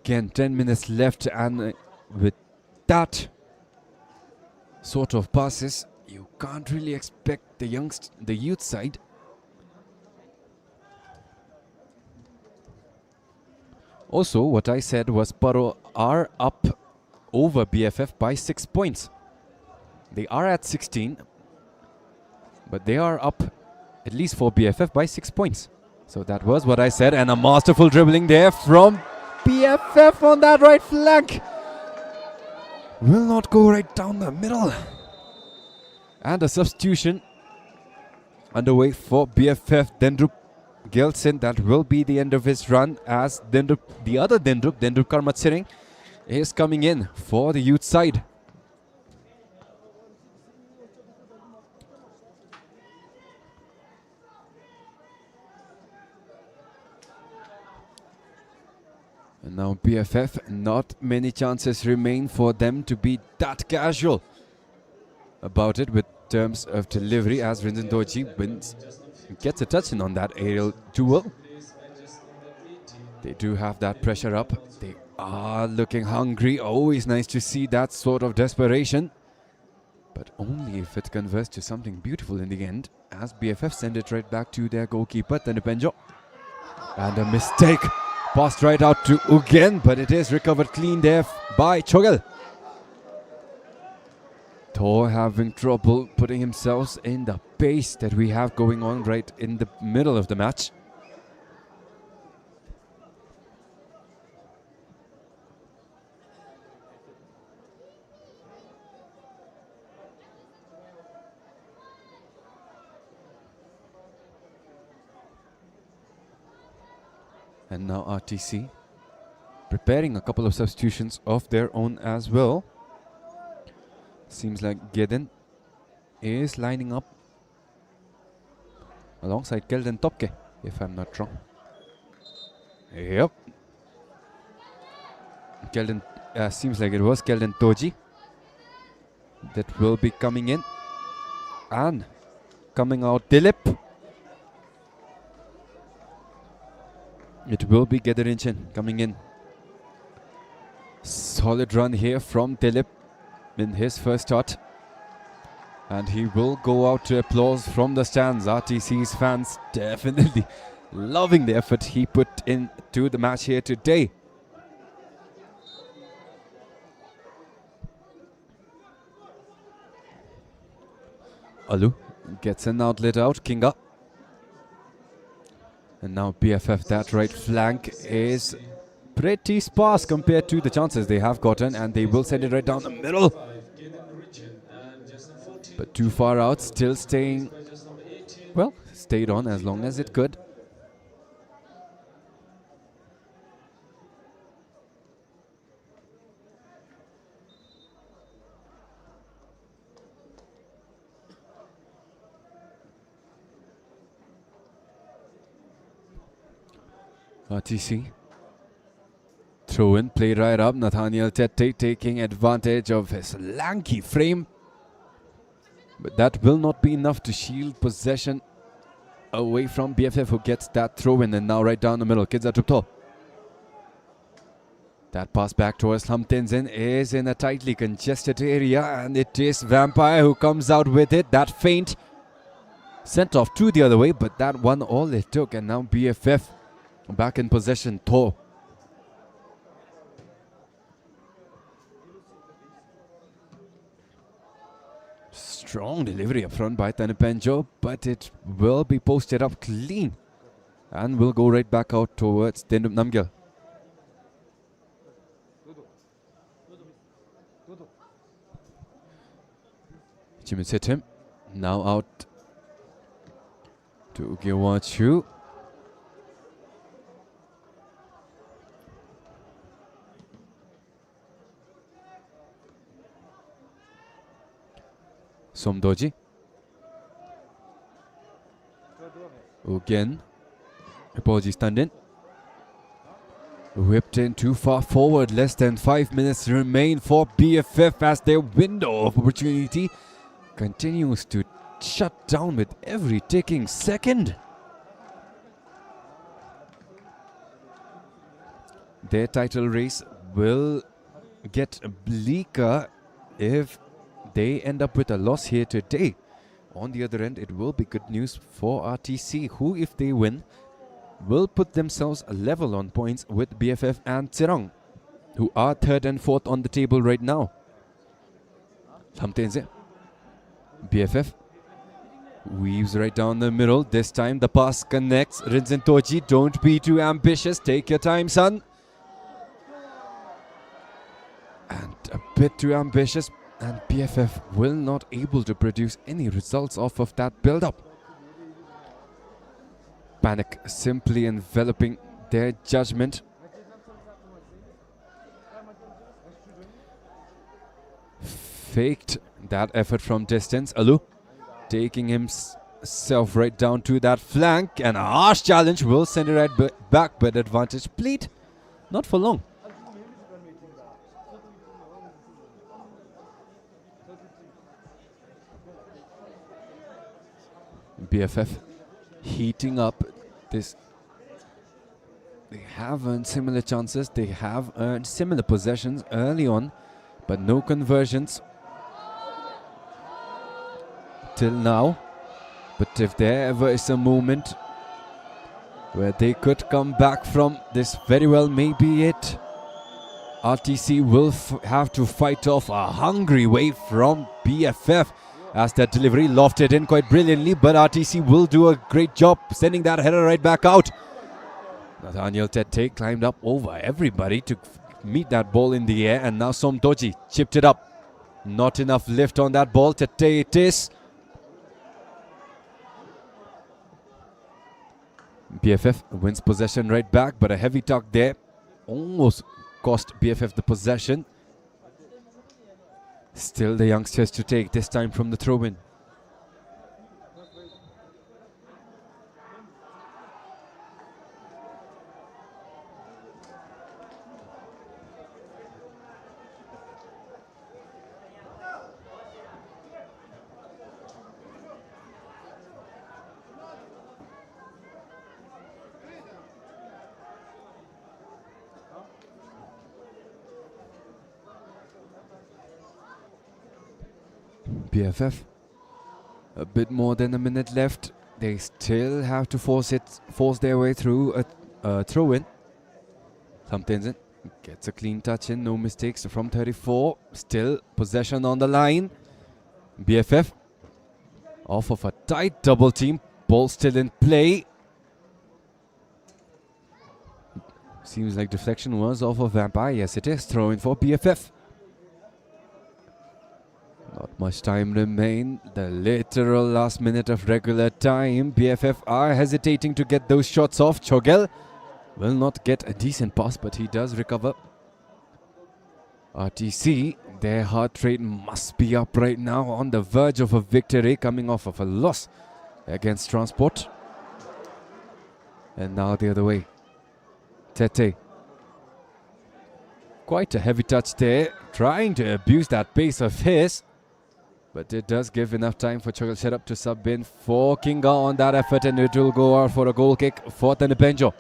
Again, 10 minutes left, and with that sort of passes, you can't really expect the youth side. Also, what I said was Paro are up over BFF by 6 points. They are at 16, but they are up at least for BFF by 6 points. So that was what I said, and a masterful dribbling there from BFF on that right flank. Will not go right down the middle. And a substitution underway for BFF. Dendrup Gelson, that will be the end of his run, as the other Dendrup Karmatsering, is coming in for the youth side. And now BFF, not many chances remain for them to be that casual about it with terms of delivery, as Rinzin Doji gets a touch in on that aerial duel. They do have that pressure up. They are looking hungry. Always nice to see that sort of desperation, but only if it converts to something beautiful in the end, as BFF send it right back to their goalkeeper Tanipenjo. And a mistake, passed right out to Ugen, but it is recovered clean there by Chogal. Thor having trouble putting himself in the pace that we have going on right in the middle of the match. And now RTC preparing a couple of substitutions of their own as well. Seems like Gedin is lining up alongside Kelden Topke, if I'm not wrong. Yep. Kelden, seems like it was Kelden Toji that will be coming in. And coming out Dilip. It will be Gederinchin coming in. Solid run here from Dilip in his first start. And he will go out to applause from the stands. RTC's fans definitely loving the effort he put into the match here today. Alu gets an outlet out. Kinga. And now BFF, that right flank is pretty sparse compared to the chances they have gotten, and they will send it right down the middle. But too far out, still staying, well, stayed on as long as it could. RTC. Throw in, play right up. Nathaniel Tete taking advantage of his lanky frame. But that will not be enough to shield possession away from BFF, who gets that throw in, and now right down the middle. Kidza Trupto. That pass back towards Lamtinsin is in a tightly congested area, and it is Vampire who comes out with it. That feint sent off to the other way, but that one all it took, and now BFF back in possession. Thor. Strong delivery up front by Tanipenjo, but it will be posted up clean and will go right back out towards Dendup Namgyal. Jimmins hit him. Now out to Ugiwachu. Somdoji. Again. Apologies, Tandin. Whipped in too far forward. Less than 5 minutes remain for BFF as their window of opportunity continues to shut down with every ticking second. Their title race will get bleaker if they end up with a loss here today. On the other end, it will be good news for RTC, who, if they win, will put themselves level on points with BFF and Tirang, who are 3rd and 4th on the table right now. BFF weaves right down the middle. This time the pass connects. Rinzin Toji, don't be too ambitious. Take your time, son. And a bit too ambitious, and BFF will not able to produce any results off of that build-up. Panic simply enveloping their judgment. Faked that effort from distance. Alu taking himself right down to that flank, and a harsh challenge will send it right back, but advantage played. Not for long. BFF heating up this. They have earned similar chances. They have earned similar possessions early on, but no conversions till now. But if there ever is a moment where they could come back from this, very well may be it. RTC will have to fight off a hungry wave from BFF, as that delivery lofted in quite brilliantly, but RTC will do a great job sending that header right back out. Nathaniel Tete climbed up over everybody to meet that ball in the air, and now Somdoji chipped it up. Not enough lift on that ball. Tete it is. BFF wins possession right back, but a heavy tuck there almost cost BFF the possession. Still the youngsters to take, this time from the throw-in. BFF, a bit more than a minute left. They still have to force their way through a throw-in. Thamtenzin gets a clean touch in, no mistakes from 34. Still possession on the line. BFF off of a tight double team. Ball still in play. Seems like deflection was off of Vampire. Yes, it is. Throw in for BFF. Not much time remain. The literal last minute of regular time. BFF are hesitating to get those shots off. Chogel will not get a decent pass, but he does recover. RTC, their heart rate must be up right now, on the verge of a victory, coming off of a loss against Transport. And now the other way. Tete. Quite a heavy touch there, trying to abuse that pace of his. But it does give enough time for Chogel Sherab to sub in for Kinga on that effort, and it will go out for a goal kick for Tanipenjo.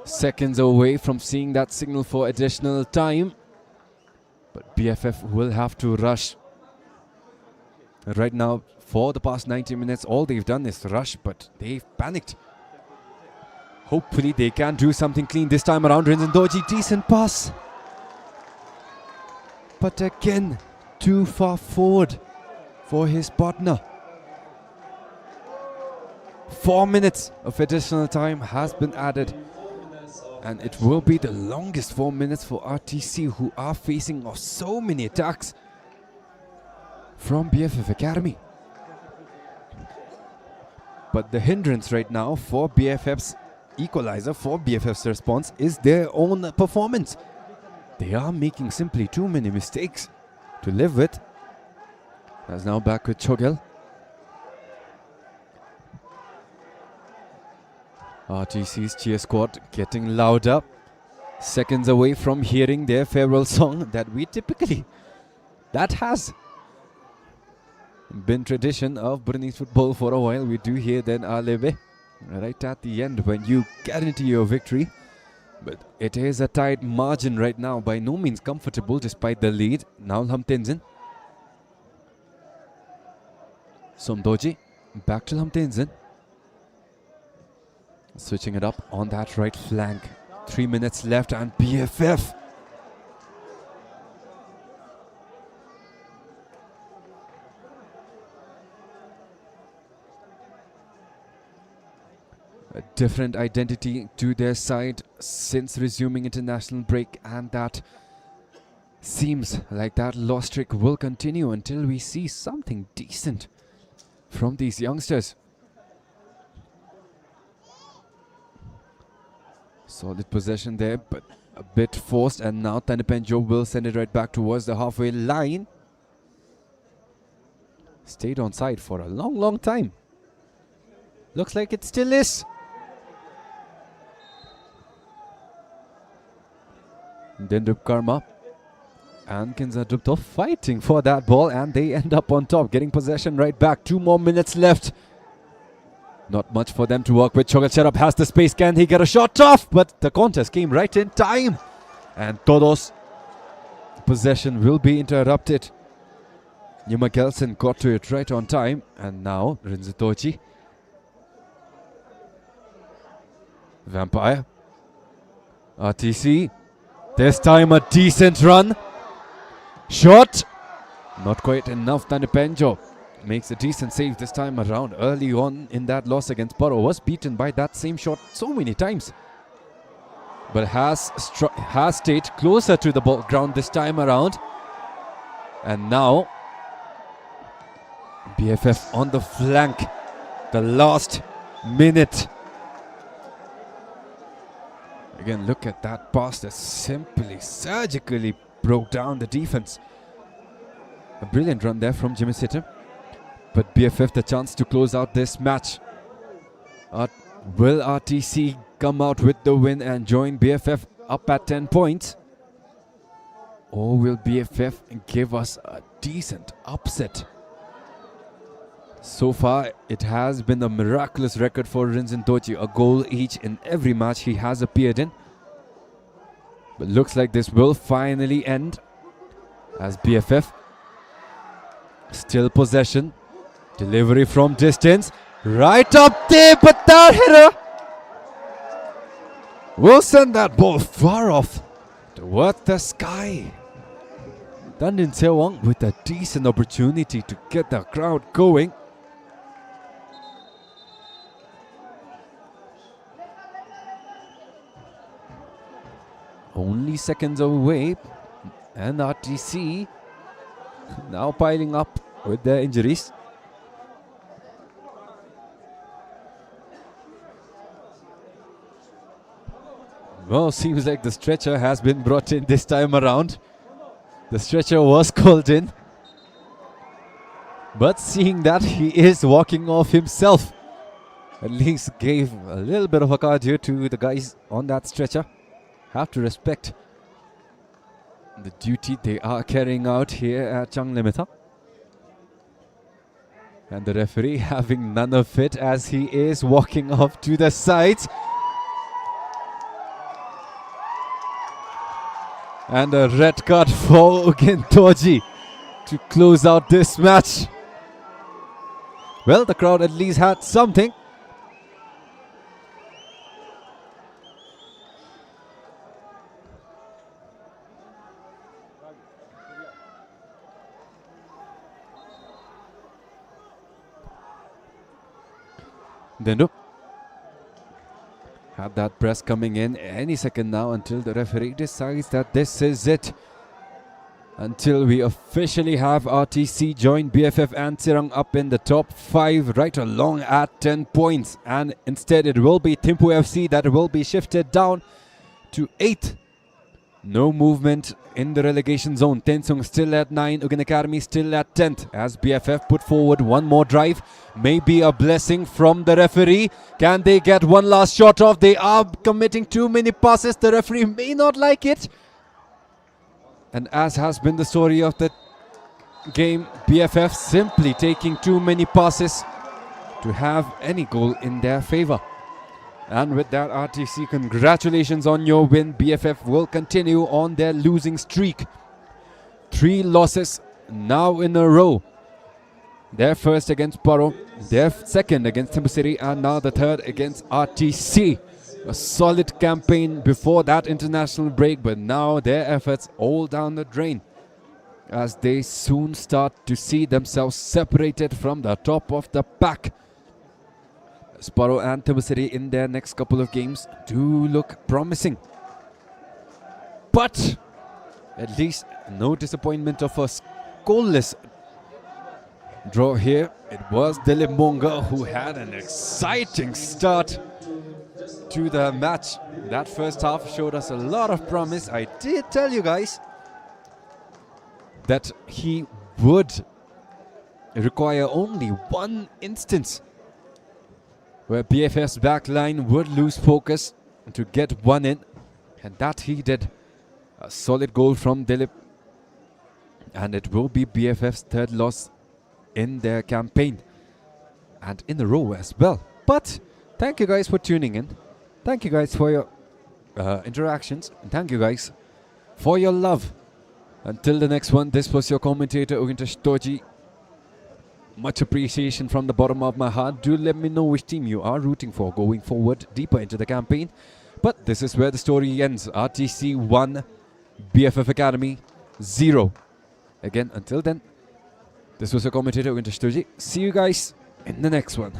Seconds away from seeing that signal for additional time. But BFF will have to rush. Right now, for the past 90 minutes, all they've done is rush, but they've panicked. Hopefully they can do something clean this time around. Rinzendoji, decent pass. But again, too far forward for his partner. 4 minutes of additional time has been added, and it will be the longest 4 minutes for RTC, who are facing off so many attacks from BFF Academy. But the hindrance right now for BFF's equalizer, for BFF's response, is their own performance. They are making simply too many mistakes to live with. As now back with Chogel. RTC's cheer squad getting louder. Seconds away from hearing their farewell song that has been tradition of Bhutanese football for a while. We do hear then Alebe right at the end when you guarantee your victory. But it is a tight margin right now, by no means comfortable despite the lead. Now Lamtenzin. Somdoji back to Lamtenzin. Switching it up on that right flank. 3 minutes left and BFF. A different identity to their side since resuming international break, and that seems like that loss streak will continue until we see something decent from these youngsters. Solid possession there, but a bit forced, and now Tanipenjo will send it right back towards the halfway line. Stayed on side for a long time. Looks like it still is. Dendrup Karma and Kinza Drupto fighting for that ball, and they end up on top, getting possession right back. 2 more minutes left. Not much for them to work with. Chogal Cherab has the space. Can he get a shot off? But the contest came right in time. And Todos' possession will be interrupted. Yuma Gelson got to it right on time. And now Rinzutochi. Vampire. RTC. This time a decent run. Shot. Not quite enough. Tanipenjo makes a decent save this time around. Early on in that loss against Paro, was beaten by that same shot so many times, but has stayed closer to the ball ground this time around. And now BFF on the flank, the last minute. Again, look at that pass that simply surgically broke down the defense. A brilliant run there from Jimmy Sitter. But BFF the chance to close out this match. Will RTC come out with the win and join BFF up at 10 points? Or will BFF give us a decent upset? So far, it has been a miraculous record for Rinzin Tochi. A goal each in every match he has appeared in. But looks like this will finally end as BFF still possession. Delivery from distance, right up there, but that header will send that ball far off towards the sky. Dandin Sewang with a decent opportunity to get the crowd going. Only seconds away, and RTC now piling up with their injuries. Well, seems like the stretcher has been brought in this time around. The stretcher was called in, but seeing that he is walking off himself, at least gave a little bit of a cardio to the guys on that stretcher. Have to respect the duty they are carrying out here at Changlimeta. And the referee having none of it as he is walking off to the sides. And a red card for Ugentoji to close out this match. Well, the crowd at least had something. Dendu have that press coming in any second now until the referee decides that this is it. Until we officially have RTC join BFF and Sirang up in the top 5 right along at 10 points. And instead it will be Thimphu FC that will be shifted down to 8th No movement in the relegation zone. Tensung still at 9. Ugan Academy still at 10th. As BFF put forward one more drive. Maybe a blessing from the referee. Can they get one last shot off? They are committing too many passes. The referee may not like it. And as has been the story of the game, BFF simply taking too many passes to have any goal in their favor. And with that, RTC, congratulations on your win. BFF will continue on their losing streak. 3 losses now in a row. Their first against Paro, their second against Thimphu City, and now the third against RTC. A solid campaign before that international break, but now their efforts all down the drain as they soon start to see themselves separated from the top of the pack. Paro and Thimphu City in their next couple of games do look promising. But at least no disappointment of a scoreless draw here. It was Dilip Monga who had an exciting start to the match. That first half showed us a lot of promise. I did tell you guys that he would require only one instance where BFF's backline would lose focus to get one in, and that he did. A solid goal from Dilip, and it will be BFF's third loss in their campaign and in a row as well. But thank you guys for tuning in. Thank you guys for your interactions, and thank you guys for your love. Until the next one, this was your commentator Ugintash Toji. Much appreciation from the bottom of my heart. Do let me know which team you are rooting for going forward deeper into the campaign. But this is where the story ends. RTC 1, BFF Academy 0. Again, until then, this was your commentator Ugintash Toji. See you guys in the next one.